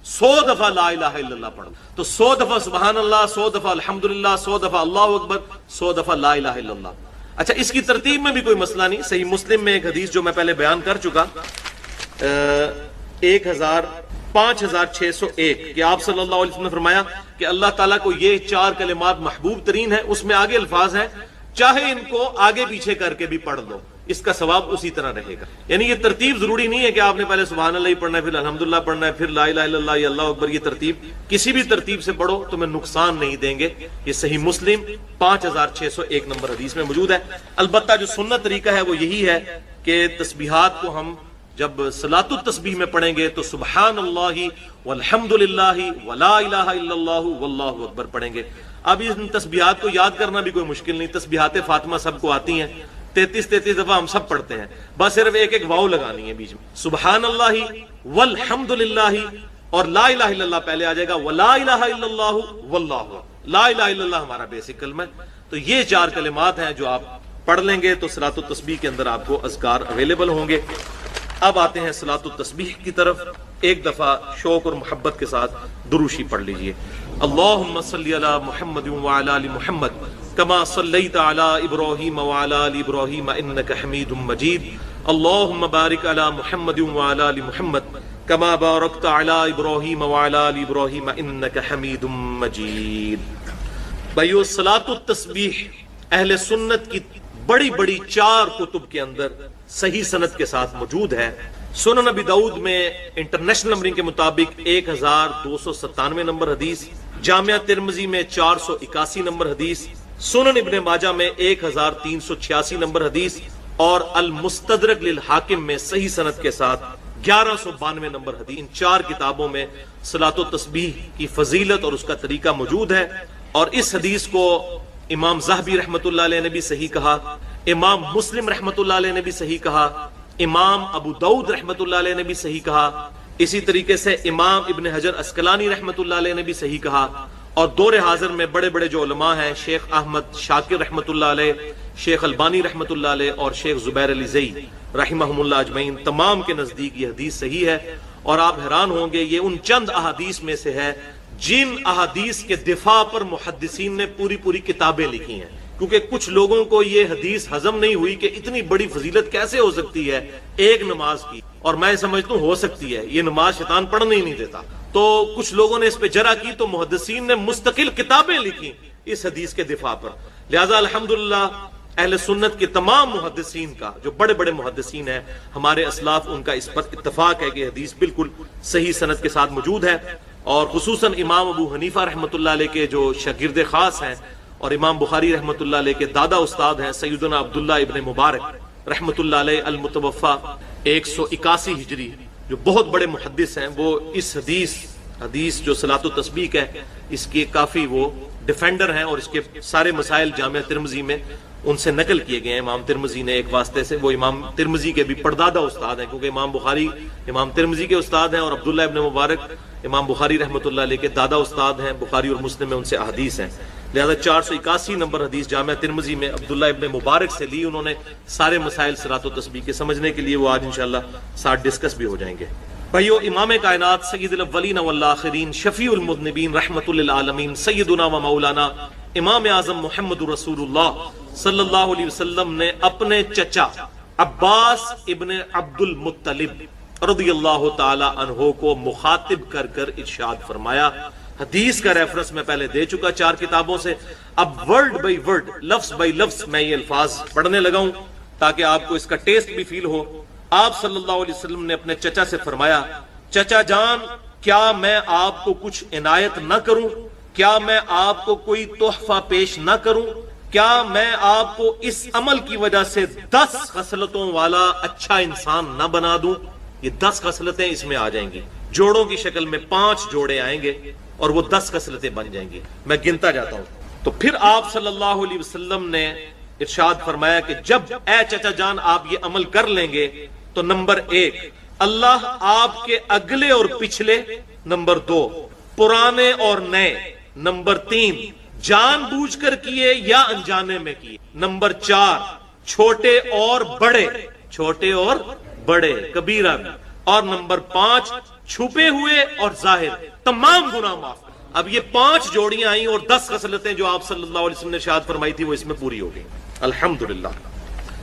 100 دفعہ لا الہ الا اللہ پڑھو تو 100 دفعہ سبحان اللہ، 100 دفعہ الحمدللہ، 100 دفعہ اللہ اکبر، 100 دفعہ لا الہ الا اللہ۔ اچھا اس کی ترتیب میں بھی کوئی مسئلہ نہیں، صحیح مسلم میں ایک حدیث جو میں پہلے بیان کر چکا 5601 کہ آپ صلی اللہ علیہ وسلم نے فرمایا کہ اللہ تعالیٰ کو یہ 4 کلمات محبوب ترین ہیں، اس میں آگے الفاظ ہیں چاہے ان کو آگے پیچھے کر کے بھی پڑھ لو اس کا ثواب اسی طرح رہے گا۔ یعنی یہ ترتیب ضروری نہیں ہے کہ آپ نے پہلے سبحان اللہ ہی پڑھنا ہے، پھر الحمدللہ پڑھنا ہے، پھر لا الہ الا اللہ یا اللہ اکبر، یہ ترتیب کسی بھی ترتیب سے پڑھو تمہیں نقصان نہیں دیں گے۔ یہ صحیح مسلم 5601 نمبر حدیث میں موجود ہے۔ البتہ جو سنت طریقہ ہے وہ یہی ہے کہ تسبیحات کو ہم جب صلاۃ التسبیح میں پڑھیں گے تو سبحان اللہ والحمدللہ ولا الہ الا اللہ واللہ اکبر پڑھیں گے۔ اب ان تسبیحات کو یاد کرنا بھی کوئی مشکل نہیں، تسبیحات فاطمہ سب کو آتی ہیں، 33 دفعہ ہم سب پڑھتے ہیں، بس صرف ایک ایک واو لگانی ہے بیچ میں، سبحان اللہ والحمدللہ اور لا الہ الا اللہ پہلے آ جائے گا، ولا الہ الا اللہ واللہ اکبر۔ لا الہ الا اللہ ہمارا بیسک کلمہ ہے، تو یہ 4 کلمات ہیں جو آپ پڑھ لیں گے تو صلاۃ التسبیح کے اندر آپ کو اذکار اویلیبل ہوں گے۔ اب آتے ہیں صلاۃ التسبیح کی طرف، ایک دفعہ شوق اور محبت کے ساتھ دروشی پڑھ لیجئے۔ اللہم صلی علی محمد وعلی آل محمد کما صلیت علی ابراہیم وعلی آل ابراہیم انک حمید مجید، اللہم بارک علی محمد وعلی آل محمد کما بارکت علی ابراہیم وعلی آل ابراہیم انک حمید مجید۔ بھائیو صلاۃ التسبیح اہل سنت کی بڑی بڑی 4 کتب کے اندر صحیح سند کے ساتھ موجود ہے۔ سنن ابی داؤد میں انٹرنیشنل نمبرنگ کے مطابق 1297 نمبر حدیث، جامعہ ترمذی میں 481 نمبر حدیث، سنن ابن ماجہ میں 1386 نمبر حدیث اور المستدرک للحاکم میں صحیح سند کے ساتھ 1192 نمبر حدیث۔ ان 4 کتابوں میں صلاۃ التسبیح کی فضیلت اور اس کا طریقہ موجود ہے، اور اس حدیث کو امام ذہبی رحمۃ اللہ علیہ نے بھی صحیح کہا، امام مسلم رحمۃ اللہ علیہ نے بھی صحیح کہا، امام ابو داؤد رحمۃ اللہ علیہ نے بھی صحیح کہا، اسی طریقے سے امام ابن حجر عسقلانی رحمۃ اللہ علیہ نے بھی صحیح کہا، اور دور حاضر میں بڑے بڑے جو علماء ہیں شیخ احمد شاکر رحمۃ اللہ علیہ، شیخ البانی رحمۃ اللہ علیہ اور شیخ زبیر علی زئی رحمہم اللہ اجمعین، تمام کے نزدیک یہ حدیث صحیح ہے۔ اور آپ حیران ہوں گے یہ ان چند احادیث میں سے ہے جن احادیث کے دفاع پر محدثین نے پوری پوری کتابیں لکھی ہیں، کیونکہ کچھ لوگوں کو یہ حدیث ہضم نہیں ہوئی کہ اتنی بڑی فضیلت کیسے ہو سکتی ہے ایک نماز کی، اور میں سمجھتا ہوں ہو سکتی ہے، یہ نماز شیطان پڑھنے ہی نہیں دیتا، تو کچھ لوگوں نے اس پہ جرح کی تو محدثین نے مستقل کتابیں لکھی اس حدیث کے دفاع پر۔ لہذا الحمدللہ اہل سنت کے تمام محدثین کا، جو بڑے بڑے محدثین ہیں ہمارے اسلاف، ان کا اس پر اتفاق ہے کہ حدیث بالکل صحیح سند کے ساتھ موجود ہے، اور خصوصاً امام ابو حنیفہ رحمۃ اللہ علیہ کے جو شاگرد خاص ہیں اور امام بخاری رحمۃ اللہ علیہ کے دادا استاد ہیں سیدنا عبداللہ ابن مبارک رحمۃ اللہ علیہ المتوفى 181 ہجری، جو بہت بڑے محدث ہیں، وہ اس حدیث جو صلاۃ التسبیح ہے اس کے کافی وہ ڈیفینڈر ہیں، اور اس کے سارے مسائل جامعہ ترمذی میں ان سے نقل کیے گئے ہیں۔ امام ترمذی نے ایک واسطے سے، وہ امام ترمذی کے بھی پردادا استاد ہیں، کیونکہ امام بخاری امام ترمذی کے استاد ہیں، اور عبداللہ ابن مبارک امام بخاری رحمۃ اللہ علیہ کے دادا استاد ہیں، بخاری اور مسلم میں ان سے احادیث ہیں۔ لہذا 481 نمبر حدیث جامعہ ترمذی میں عبداللہ ابن مبارک سے لی انہوں نے سارے مسائل صلاۃ التسبیح کے، سمجھنے کے لیے وہ آج انشاءاللہ ساتھ ڈسکس بھی ہو جائیں گے۔ بھائیو، امام کائنات سید الاولین والآخرین شفیع المذنبین رحمۃ للعالمین سیدنا و مولانا امام اعظم محمد رسول اللہ صلی اللہ علیہ وسلم نے اپنے چچا عباس ابن عبد المطلب رضی اللہ تعالی عنہ کو مخاطب کر کر ارشاد فرمایا۔ حدیث کا ریفرنس میں پہلے دے چکا 4 کتابوں سے، اب ورڈ بائی ورڈ، لفظ بائی لفظ میں یہ الفاظ پڑھنے لگا ہوں تاکہ آپ کو اس کا ٹیسٹ بھی فیل ہو۔ آپ صلی اللہ علیہ وسلم نے اپنے چچا سے فرمایا، چچا جان کیا میں آپ کو کچھ عنایت نہ کروں؟ کیا میں آپ کو کوئی تحفہ پیش نہ کروں؟ کیا میں آپ کو اس عمل کی وجہ سے 10 خصلتوں والا اچھا انسان نہ بنا دوں؟ یہ 10 خصلتیں اس میں آ جائیں گی، جوڑوں کی شکل میں 5 جوڑے آئیں گے اور وہ 10 خصلتیں بن جائیں گی، میں گنتا جاتا ہوں۔ تو پھر آپ صلی اللہ علیہ وسلم نے ارشاد فرمایا کہ جب اے چچا جان آپ یہ عمل کر لیں گے تو نمبر 1 اللہ آپ کے اگلے اور پچھلے، نمبر 2 پرانے اور نئے، نمبر 3 جان بوجھ کر کیے یا انجانے میں کیے، نمبر 4 چھوٹے اور بڑے کبیرہ بھی، اور نمبر 5 چھپے ہوئے اور ظاہر تمام گناہ معاف۔ اب یہ 5 جوڑیاں آئیں اور 10 خصلتیں جو آپ صلی اللہ علیہ وسلم نے ارشاد فرمائی تھی وہ اس میں پوری ہو گئی، الحمدللہ۔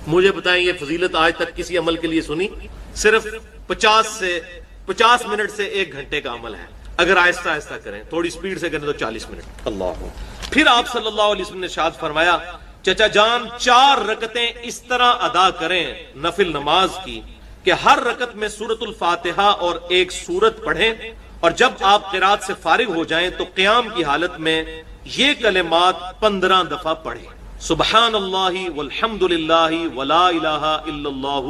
مجھے بتائیں یہ فضیلت آج تک کسی عمل کے لیے سنی؟ صرف 50 منٹ سے 1 گھنٹے کا عمل ہے، اگر آہستہ آہستہ کریں، تھوڑی سپیڈ سے کریں تو 40 منٹ۔ اللہ۔ پھر آپ صلی اللہ علیہ وسلم نے ارشاد فرمایا چچا جان 4 رکعتیں اس طرح ادا کریں نفل نماز کی کہ ہر رکعت میں سورۃ الفاتحہ اور 1 سورت پڑھیں، اور جب آپ قرات سے فارغ ہو جائیں تو قیام کی حالت میں یہ کلمات 15 دفعہ پڑھیں، سبحان اللہ والحمد للہ ولا الہ الا اللہ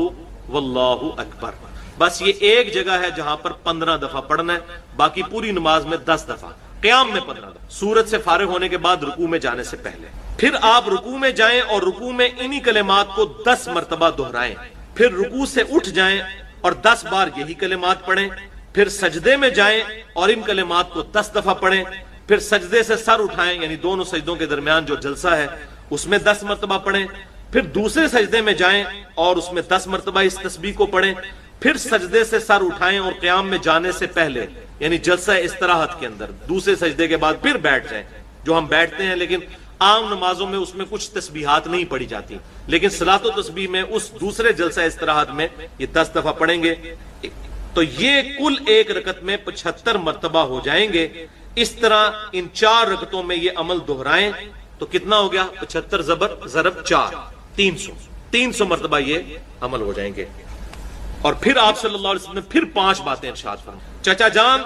واللہ اکبر۔ بس یہ ایک جگہ ہے جہاں پر 15 دفعہ پڑھنا ہے، باقی پوری نماز میں 10 دفعہ، قیام میں 15 دفعہ، سورت سے فارغ ہونے کے بعد رکوع میں جانے سے پہلے۔ پھر آپ رکوع میں جائیں اور رکوع میں انہی کلمات کو 10 مرتبہ دہرائیں، پھر رکوع سے اٹھ جائیں اور 10 بار یہی کلمات پڑھیں، پھر سجدے میں جائیں اور ان کلمات کو 10 دفعہ پڑھیں، پھر سجدے سے سر اٹھائیں، یعنی دونوں سجدوں کے درمیان جو جلسہ ہے اس میں 10 مرتبہ پڑھیں، پھر دوسرے سجدے میں جائیں اور اس میں 10 مرتبہ اس تسبیح کو پڑھیں، پھر سجدے سے سر اٹھائیں اور قیام میں جانے سے پہلے یعنی جلسہ استراحت کے اندر دوسرے سجدے کے بعد پھر بیٹھ جائیں، جو ہم بیٹھتے ہیں لیکن عام نمازوں میں اس میں کچھ تسبیحات نہیں پڑھی جاتی، لیکن صلاۃ و تسبیح میں اس دوسرے جلسہ استراحت میں یہ 10 دفعہ پڑھیں گے، تو یہ کل ایک رکعت میں 75 مرتبہ ہو جائیں گے۔ اس طرح ان 4 رکعتوں میں یہ عمل دہرائیں تو کتنا ہو گیا؟ 75 ضرب 4 300 مرتبہ یہ عمل ہو جائیں گے۔ اور پھر آپ صلی اللہ علیہ وسلم نے پھر 5 باتیں ارشاد فرمائیں، چچا جان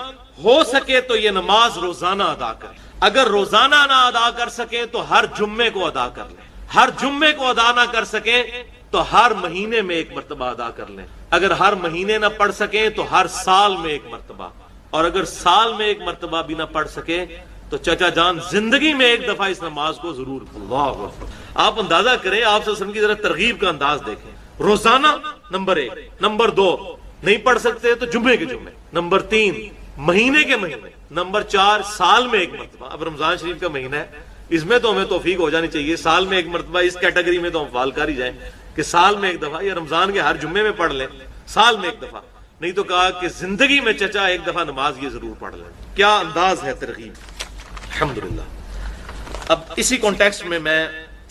ہو سکے تو یہ نماز روزانہ ادا کریں، اگر روزانہ نہ ادا کر سکیں تو ہر جمعے کو ادا کر لیں، ہر جمعے کو ادا نہ کر سکیں تو ہر مہینے میں 1 مرتبہ ادا کر لیں، اگر ہر مہینے نہ پڑھ سکیں تو ہر سال میں 1 مرتبہ، اور اگر سال میں 1 مرتبہ بھی نہ پڑھ سکیں تو چچا جان زندگی میں 1 دفعہ اس نماز کو ضرور پڑھیں۔ اللہ اکبر۔ آپ اندازہ کریں، آپ صلی اللہ علیہ وسلم کی ذرا ترغیب کا انداز دیکھیں، روزانہ نمبر 1، نمبر 2 نہیں پڑھ سکتے تو جمعے کے جمعے، نمبر 3 مہینے کے مہینے، نمبر 4 سال میں 1 مرتبہ۔ اب رمضان شریف کا مہینہ ہے، اس میں تو ہمیں توفیق ہو جانی چاہیے، سال میں 1 مرتبہ، اس کیٹیگری میں تو ہم فعال کر ہی جائیں کہ سال میں 1 دفعہ، یا رمضان کے ہر جمعے میں پڑھ لیں، سال میں 1 دفعہ، نہیں تو کہا کہ زندگی میں چچا 1 دفعہ نماز یہ ضرور پڑھ لیں۔ کیا انداز ہے ترغیب، الحمدللہ۔ اب اسی کانٹیکسٹ میں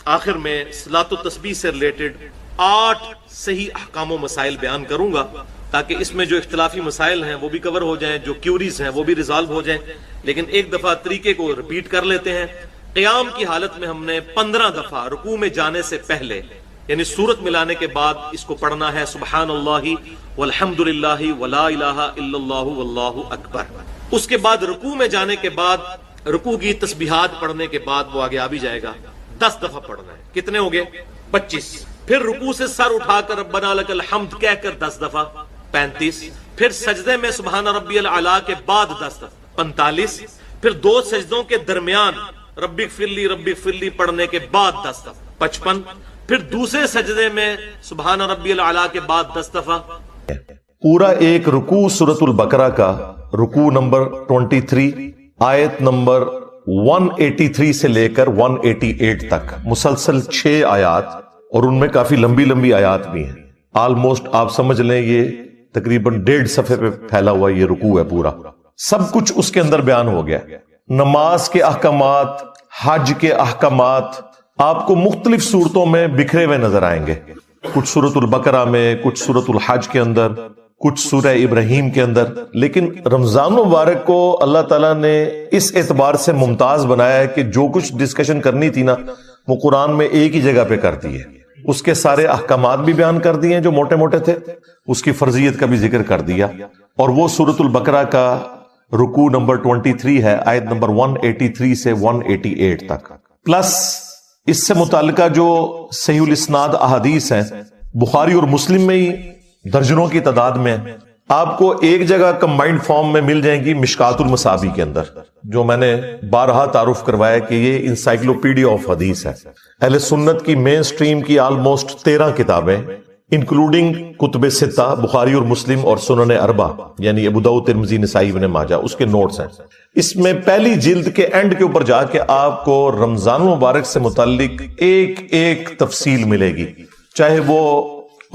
آخر میں صلاۃ و تسبیح سے ریلیٹڈ 8 صحیح احکام و مسائل بیان کروں گا تاکہ اس میں جو اختلافی مسائل ہیں وہ بھی کور ہو جائیں، جو کیوریز ہیں وہ بھی ریزالو ہو جائیں، لیکن ایک دفعہ طریقے کو ریپیٹ کر لیتے ہیں۔ قیام کی حالت میں ہم نے 15 دفعہ رکوع میں جانے سے پہلے یعنی سورت ملانے کے بعد اس کو پڑھنا ہے، سبحان اللہ والحمد للہ ولا الہ الا اللہ واللہ اکبر۔ اس کے بعد رکوع میں جانے کے بعد رکوع کی تسبیحات پڑھنے کے بعد وہ آگے آ بھی جائے گا، 10 دفعہ پڑھنا ہے۔ کتنے ہو گئے؟ 25۔ پھر رکوع سے سر اٹھا کر ربنا لک الحمد کہہ کر 10 دفعہ، 35۔ پھر سجدے میں سبحان ربی الاعلی کے بعد 10 دفعہ، 45۔ پھر 2 سجدوں کے درمیان ربی اغفر لی پڑھنے کے بعد 10 دفعہ، 55۔ پھر دوسرے سجدے میں سبحان ربی الاعلی کے بعد 10 دفعہ۔ پورا ایک رکوع سورۃ البقرہ کا، رکوع نمبر 23 آیت نمبر 183 سے لے کر 188 تک مسلسل 6 آیات، اور ان میں کافی لمبی لمبی آیات بھی ہیں، آلموسٹ آپ سمجھ لیں یہ تقریباً 1.5 صفحے پہ پھیلا ہوا یہ رکوع ہے پورا، سب کچھ اس کے اندر بیان ہو گیا۔ نماز کے احکامات، حج کے احکامات آپ کو مختلف صورتوں میں بکھرے ہوئے نظر آئیں گے، کچھ سورۃ البقرہ میں، کچھ سورۃ الحج کے اندر، کچھ سورہ ابراہیم کے اندر، لیکن رمضان مبارک کو اللہ تعالیٰ نے اس اعتبار سے ممتاز بنایا ہے کہ جو کچھ ڈسکشن کرنی تھی نا وہ قرآن میں ایک ہی جگہ پہ کر دی ہے، اس کے سارے احکامات بھی بیان کر دیے جو موٹے موٹے تھے، اس کی فرضیت کا بھی ذکر کر دیا، اور وہ سورۃ البقرہ کا رکوع نمبر 23 ہے، آیت نمبر 183 سے 188 تک، پلس اس سے متعلقہ جو صحیح الاسناد احادیث ہیں بخاری اور مسلم میں ہی درجنوں کی تعداد میں آپ کو ایک جگہ کمبائنڈ فارم میں مل جائیں گی مشکات المصابیح کے اندر، جو میں نے بارہا تعارف کروایا کہ یہ انسائکلوپیڈیا آف حدیث ہے، اہل سنت کی مین سٹریم کی آلموسٹ 13 کتابیں انکلوڈنگ کتب ستہ، بخاری اور مسلم اور سنن اربع یعنی ابو داؤد، ترمذی، نسائی، ابن ماجہ، اس کے نوٹس ہیں۔ اس میں پہلی جلد کے اینڈ کے اوپر جا کے آپ کو رمضان المبارک سے متعلق ایک ایک تفصیل ملے گی، چاہے وہ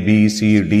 B C D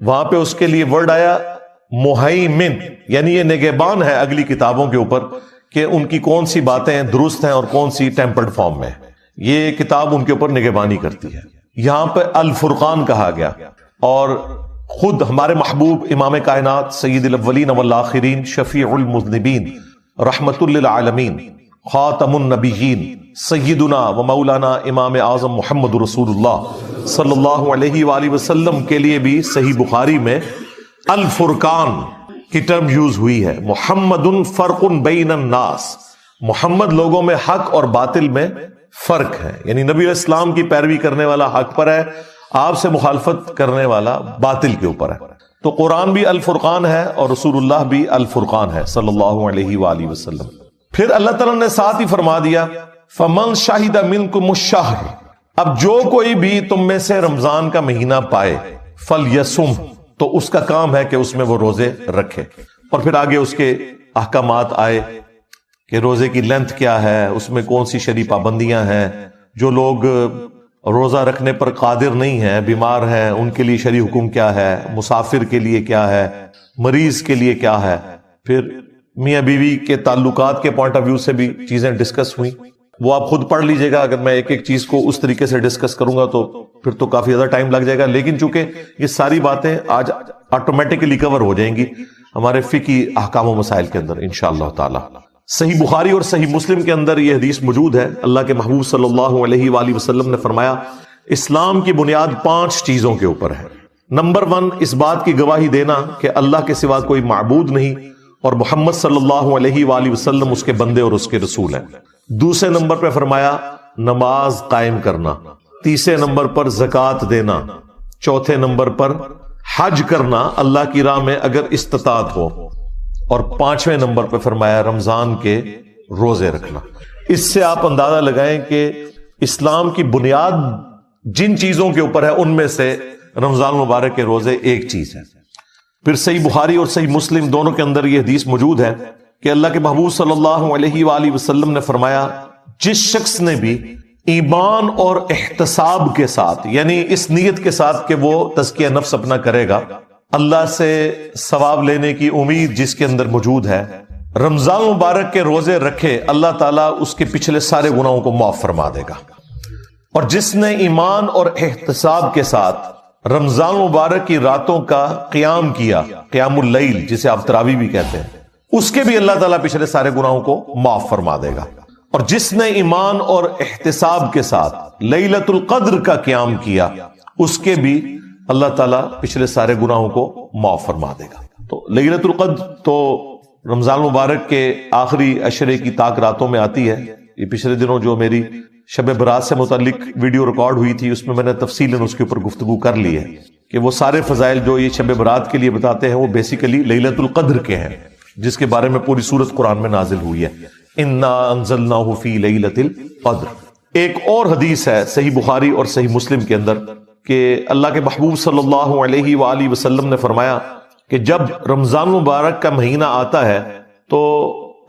وہاں پہ اس کے لیے ورڈ آیا مہیمن، یعنی یہ نگہبان ہے اگلی کتابوں کے اوپر کہ ان کی کون سی باتیں درست ہیں اور کون سی ٹیمپرڈ فارم میں. یہ کتاب ان کے اوپر نگہبانی کرتی ہے. یہاں پہ الفرقان کہا گیا، اور خود ہمارے محبوب امام کائنات سید الاولین والآخرین شفیع المذنبین رحمت للعالمین خاتم النبیین سیدنا و مولانا امام اعظم محمد رسول اللہ صلی اللہ علیہ وآلہ وسلم کے لیے بھی صحیح بخاری میں الفرقان کی ٹرم یوز ہوئی ہے. محمد فرق بین الناس، محمد لوگوں میں حق اور باطل میں فرق ہے، یعنی نبی علیہ السلام کی پیروی کرنے والا حق پر ہے، آپ سے مخالفت کرنے والا باطل کے اوپر ہے. تو قرآن بھی الفرقان ہے اور رسول اللہ بھی الفرقان ہے صلی اللہ علیہ وآلہ وسلم. پھر اللہ تعالیٰ نے ساتھ ہی فرما دیا فَمَنْ شَهِدَ مِنْكُمُ الشَّهْرَ، اب جو کوئی بھی تم میں سے رمضان کا مہینہ پائے فَلْيَصُمْ، تو اس کا کام ہے کہ اس میں وہ روزے رکھے. اور پھر آگے اس کے احکامات آئے کہ روزے کی لینتھ کیا ہے، اس میں کون سی شرعی پابندیاں ہیں، جو لوگ روزہ رکھنے پر قادر نہیں ہیں، بیمار ہیں، ان کے لیے شرعی حکم کیا ہے، مسافر کے لیے کیا ہے، مریض کے لیے کیا ہے. پھر میاں بیوی کے تعلقات کے پوائنٹ آف ویو سے بھی چیزیں ڈسکس ہوئیں. وہ آپ خود پڑھ لیجئے گا، اگر میں ایک ایک چیز کو اس طریقے سے ڈسکس کروں گا تو پھر تو کافی زیادہ ٹائم لگ جائے گا. لیکن چونکہ یہ ساری باتیں آج آٹومیٹکلی کور ہو جائیں گی ہمارے فقہی احکام و مسائل کے اندر انشاءاللہ تعالی. صحیح بخاری اور صحیح مسلم کے اندر یہ حدیث موجود ہے. اللہ کے محبوب صلی اللہ علیہ وآلہ وسلم نے فرمایا اسلام کی بنیاد 5 چیزوں کے اوپر ہے. نمبر 1 اس بات کی گواہی دینا کہ اللہ کے سوا کوئی معبود نہیں اور محمد صلی اللہ علیہ وآلہ وسلم اس کے بندے اور اس کے رسول ہیں. دوسرے نمبر پہ فرمایا نماز قائم کرنا. تیسرے نمبر پر زکوٰۃ دینا. چوتھے نمبر پر حج کرنا اللہ کی راہ میں اگر استطاعت ہو. اور 5ویں نمبر پہ فرمایا رمضان کے روزے رکھنا. اس سے آپ اندازہ لگائیں کہ اسلام کی بنیاد جن چیزوں کے اوپر ہے ان میں سے رمضان مبارک کے روزے ایک چیز ہے. پھر صحیح بخاری اور صحیح مسلم دونوں کے اندر یہ حدیث موجود ہے کہ اللہ کے محبوب صلی اللہ علیہ وآلہ وسلم نے فرمایا جس شخص نے بھی ایمان اور احتساب کے ساتھ، یعنی اس نیت کے ساتھ کہ وہ تزکیہ نفس اپنا کرے گا، اللہ سے ثواب لینے کی امید جس کے اندر موجود ہے، رمضان مبارک کے روزے رکھے، اللہ تعالیٰ اس کے پچھلے سارے گناہوں کو معاف فرما دے گا. اور جس نے ایمان اور احتساب کے ساتھ رمضان مبارک کی راتوں کا قیام کیا، قیام اللیل جسے آپ تراویح بھی کہتے ہیں، اس کے بھی اللہ تعالیٰ پچھلے سارے گناہوں کو معاف فرما دے گا. اور جس نے ایمان اور احتساب کے ساتھ لیلۃ القدر کا قیام کیا، اس کے بھی اللہ تعالیٰ پچھلے سارے گناہوں کو معاف فرما دے گا. تو لیلۃ القدر تو رمضان مبارک کے آخری عشرے کی طاق راتوں میں آتی ہے. یہ پچھلے دنوں جو میری شب برات سے متعلق ویڈیو ریکارڈ ہوئی تھی اس میں میں نے تفصیلاً اس کے اوپر گفتگو کر لی ہے کہ وہ سارے فضائل جو یہ شب برات کے لیے بتاتے ہیں وہ بیسیکلی لیلۃ القدر کے ہیں، جس کے بارے میں پوری سورت قرآن میں نازل ہوئی ہے، انا انزلناہ فی لیلۃ القدر. ایک اور حدیث ہے صحیح بخاری اور صحیح مسلم کے اندر کہ اللہ کے محبوب صلی اللہ علیہ وآلہ وسلم نے فرمایا کہ جب رمضان مبارک کا مہینہ آتا ہے تو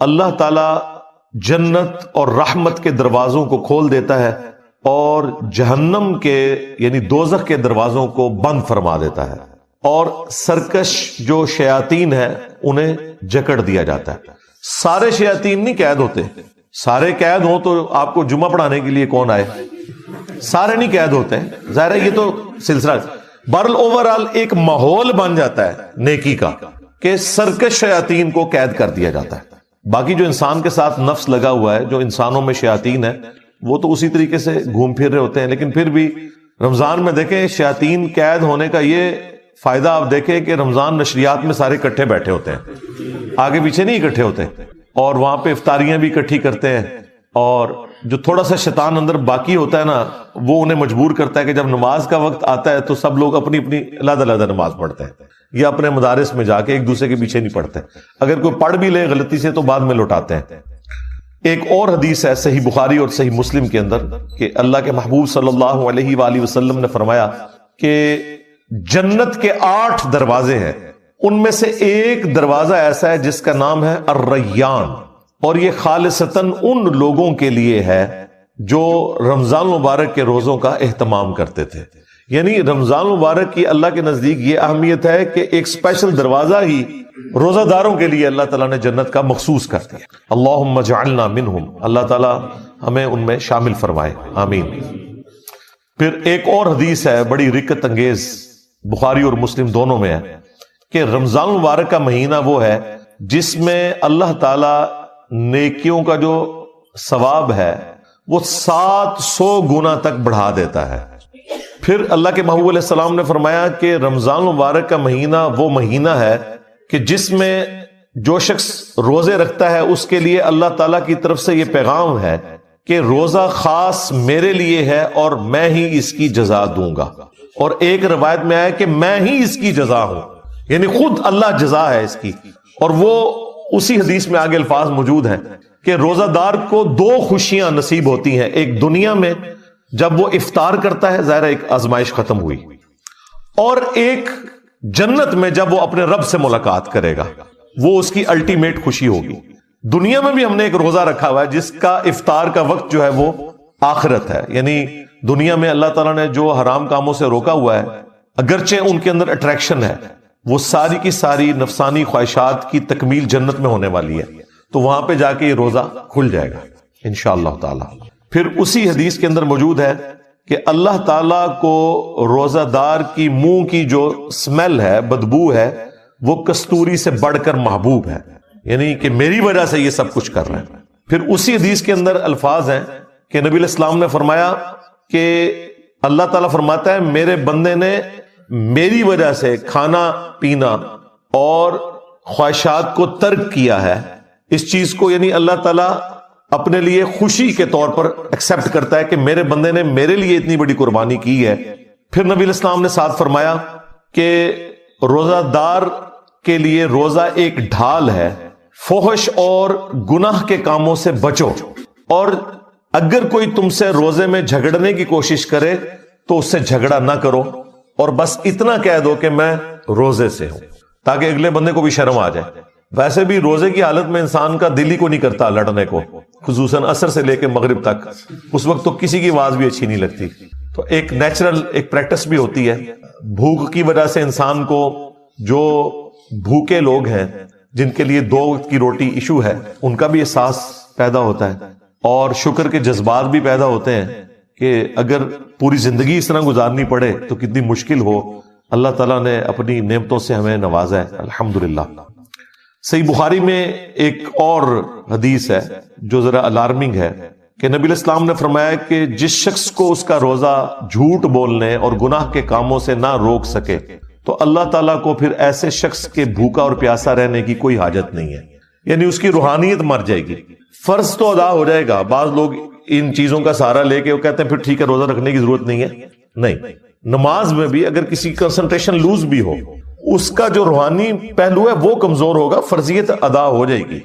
اللہ تعالی جنت اور رحمت کے دروازوں کو کھول دیتا ہے اور جہنم کے یعنی دوزخ کے دروازوں کو بند فرما دیتا ہے، اور سرکش جو شیاطین ہیں انہیں جکڑ دیا جاتا ہے. سارے شیاطین نہیں قید ہوتے، سارے قید ہوں تو آپ کو جمعہ پڑھانے کے لیے کون آئے؟ سارے نہیں قید ہوتے ہیں، ظاہر ہے یہ تو سلسلہ. بہرحال اوورآل ایک ماحول بن جاتا ہے نیکی کا کہ سرکش شیاطین کو قید کر دیا جاتا ہے. باقی جو انسان کے ساتھ نفس لگا ہوا ہے، جو انسانوں میں شیاطین ہے، وہ تو اسی طریقے سے گھوم پھر رہے ہوتے ہیں. لیکن پھر بھی رمضان میں دیکھیں شیاطین قید ہونے کا یہ فائدہ آپ دیکھیں کہ رمضان نشریات میں سارے اکٹھے بیٹھے ہوتے ہیں، آگے پیچھے نہیں اکٹھے ہوتے، اور وہاں پہ افطاریاں بھی اکٹھی کرتے ہیں. اور جو تھوڑا سا شیطان اندر باقی ہوتا ہے نا، وہ انہیں مجبور کرتا ہے کہ جب نماز کا وقت آتا ہے تو سب لوگ اپنی اپنی علیحدہ علیحدہ نماز پڑھتے ہیں، یا اپنے مدارس میں جا کے ایک دوسرے کے پیچھے نہیں پڑھتے. اگر کوئی پڑھ بھی لے غلطی سے تو بعد میں لوٹاتے ہیں. ایک اور حدیث ہے صحیح بخاری اور صحیح مسلم کے اندر کہ اللہ کے محبوب صلی اللہ علیہ وآلہ وسلم نے فرمایا کہ جنت کے 8 دروازے ہیں، ان میں سے ایک دروازہ ایسا ہے جس کا نام ہے الریان، اور یہ خالصتاً ان لوگوں کے لیے ہے جو رمضان مبارک کے روزوں کا اہتمام کرتے تھے. یعنی رمضان مبارک کی اللہ کے نزدیک یہ اہمیت ہے کہ ایک اسپیشل دروازہ ہی روزہ داروں کے لیے اللہ تعالیٰ نے جنت کا مخصوص کر دیا. اللہم اجعلنا منہم، اللہ تعالیٰ ہمیں ان میں شامل فرمائے، آمین. پھر ایک اور حدیث ہے بڑی رکت انگیز، بخاری اور مسلم دونوں میں ہے، کہ رمضان مبارک کا مہینہ وہ ہے جس میں اللہ تعالیٰ نیکیوں کا جو ثواب ہے وہ 700 گنا تک بڑھا دیتا ہے. پھر اللہ کے محبوب علیہ السلام نے فرمایا کہ رمضان مبارک کا مہینہ وہ مہینہ ہے کہ جس میں جو شخص روزے رکھتا ہے اس کے لیے اللہ تعالیٰ کی طرف سے یہ پیغام ہے کہ روزہ خاص میرے لیے ہے اور میں ہی اس کی جزا دوں گا. اور ایک روایت میں آیا کہ میں ہی اس کی جزا ہوں، یعنی خود اللہ جزا ہے اس کی. اور وہ اسی حدیث میں آگے الفاظ موجود ہیں کہ روزہ دار کو 2 خوشیاں نصیب ہوتی ہیں، ایک دنیا میں جب وہ افطار کرتا ہے، ظاہر ایک آزمائش ختم ہوئی، اور ایک جنت میں جب وہ اپنے رب سے ملاقات کرے گا، وہ اس کی الٹیمیٹ خوشی ہوگی. دنیا میں بھی ہم نے ایک روزہ رکھا ہوا ہے جس کا افطار کا وقت جو ہے وہ آخرت ہے. یعنی دنیا میں اللہ تعالیٰ نے جو حرام کاموں سے روکا ہوا ہے، اگرچہ ان کے اندر اٹریکشن ہے، وہ ساری کی ساری نفسانی خواہشات کی تکمیل جنت میں ہونے والی ہے، تو وہاں پہ جا کے یہ روزہ کھل جائے گا انشاءاللہ تعالی. پھر اسی حدیث کے اندر موجود ہے کہ اللہ تعالیٰ کو روزہ دار کی منہ کی جو سمیل ہے، بدبو ہے، وہ کستوری سے بڑھ کر محبوب ہے، یعنی کہ میری وجہ سے یہ سب کچھ کر رہے ہیں. پھر اسی حدیث کے اندر الفاظ ہیں کہ نبی علیہ السلام نے فرمایا کہ اللہ تعالیٰ فرماتا ہے میرے بندے نے میری وجہ سے کھانا پینا اور خواہشات کو ترک کیا ہے. اس چیز کو یعنی اللہ تعالیٰ اپنے لیے خوشی کے طور پر ایکسپٹ کرتا ہے کہ میرے بندے نے میرے لیے اتنی بڑی قربانی کی ہے. پھر نبی علیہ السلام نے ساتھ فرمایا کہ روزہ دار کے لیے روزہ ایک ڈھال ہے، فحش اور گناہ کے کاموں سے بچو، اور اگر کوئی تم سے روزے میں جھگڑنے کی کوشش کرے تو اس سے جھگڑا نہ کرو، اور بس اتنا کہہ دو کہ میں روزے سے ہوں، تاکہ اگلے بندے کو بھی شرم آ جائے. ویسے بھی روزے کی حالت میں انسان کا دل ہی کو نہیں کرتا لڑنے کو، خصوصاً عصر سے لے کے مغرب تک، اس وقت تو کسی کی آواز بھی اچھی نہیں لگتی. تو ایک نیچرل ایک پریکٹس بھی ہوتی ہے. بھوک کی وجہ سے انسان کو، جو بھوکے لوگ ہیں جن کے لیے 2 وقت کی روٹی ایشو ہے، ان کا بھی احساس پیدا ہوتا ہے، اور شکر کے جذبات بھی پیدا ہوتے ہیں کہ اگر پوری زندگی اس طرح گزارنی پڑے تو کتنی مشکل ہو. اللہ تعالیٰ نے اپنی نعمتوں سے ہمیں نوازا ہے، الحمدللہ. صحیح بخاری میں ایک اور حدیث ہے جو ذرا الارمنگ ہے کہ نبی علیہ السلام نے فرمایا کہ جس شخص کو اس کا روزہ جھوٹ بولنے اور گناہ کے کاموں سے نہ روک سکے تو اللہ تعالیٰ کو پھر ایسے شخص کے بھوکا اور پیاسا رہنے کی کوئی حاجت نہیں ہے، یعنی اس کی روحانیت مر جائے گی. فرض تو ادا ہو جائے گا. بعض لوگ ان چیزوں کا سہارا لے کے وہ کہتے ہیں پھر ٹھیک ہے روزہ رکھنے کی ضرورت نہیں ہے. نہیں، نماز میں بھی اگر کسی کنسنٹریشن لوز بھی ہو، اس کا جو روحانی پہلو ہے وہ کمزور ہوگا، فرضیت ادا ہو جائے گی.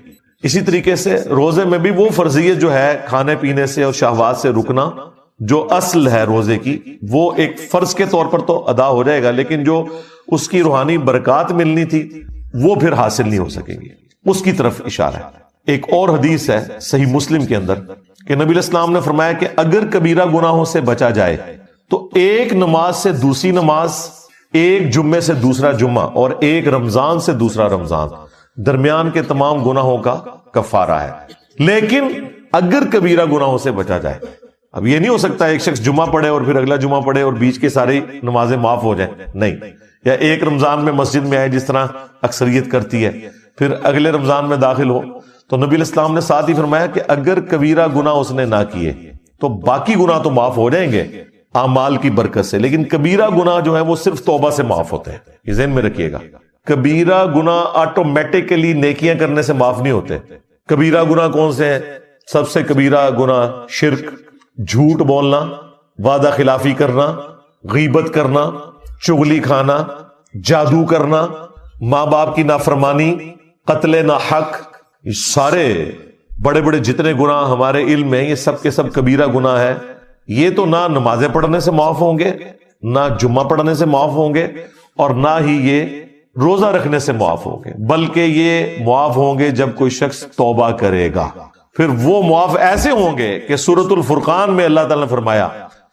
اسی طریقے سے روزے میں بھی وہ فرضیت جو ہے کھانے پینے سے اور شہوات سے رکنا، جو اصل ہے روزے کی، وہ ایک فرض کے طور پر تو ادا ہو جائے گا، لیکن جو اس کی روحانی برکات ملنی تھی وہ پھر حاصل نہیں ہو سکیں گی. اس کی طرف اشارہ ہے. ایک اور حدیث ہے صحیح مسلم کے اندر کہ نبی علیہ السلام نے فرمایا کہ اگر کبیرہ گناہوں سے بچا جائے تو ایک نماز سے دوسری نماز، ایک جمعے سے دوسرا جمعہ، اور ایک رمضان سے دوسرا رمضان، درمیان کے تمام گناہوں کا کفارہ ہے. لیکن اگر کبیرہ گناہوں سے بچا جائے، اب یہ نہیں ہو سکتا ایک شخص جمعہ پڑھے اور پھر اگلا جمعہ پڑھے اور بیچ کے ساری نمازیں معاف ہو جائیں، نہیں. یا ایک رمضان میں مسجد میں آئے جس طرح اکثریت کرتی ہے، پھر اگلے رمضان میں داخل ہو. تو نبی علیہ السلام نے ساتھ ہی فرمایا کہ اگر کبیرہ گناہ اس نے نہ کیے تو باقی گناہ تو معاف ہو جائیں گے اعمال کی برکت سے، لیکن کبیرہ گناہ جو ہے وہ صرف توبہ سے معاف ہوتے ہیں. یہ ذہن میں رکھیے گا، کبیرہ گناہ آٹومیٹکلی نیکیاں کرنے سے معاف نہیں ہوتے. کبیرہ گناہ کون سے ہیں؟ سب سے کبیرہ گناہ شرک، جھوٹ بولنا، وعدہ خلافی کرنا، غیبت کرنا، چغلی کھانا، جادو کرنا، ماں باپ کی نافرمانی، قتل ناحق، یہ سارے بڑے بڑے جتنے گناہ ہمارے علم میں، یہ سب کے سب کبیرہ گناہ ہے. یہ تو نہ نمازیں پڑھنے سے معاف ہوں گے، نہ جمعہ پڑھنے سے معاف ہوں گے، اور نہ ہی یہ روزہ رکھنے سے معاف ہوں گے، بلکہ یہ معاف ہوں گے جب کوئی شخص توبہ کرے گا. پھر وہ معاف ایسے ہوں گے کہ سورۃ الفرقان میں اللہ تعالیٰ نے فرمایا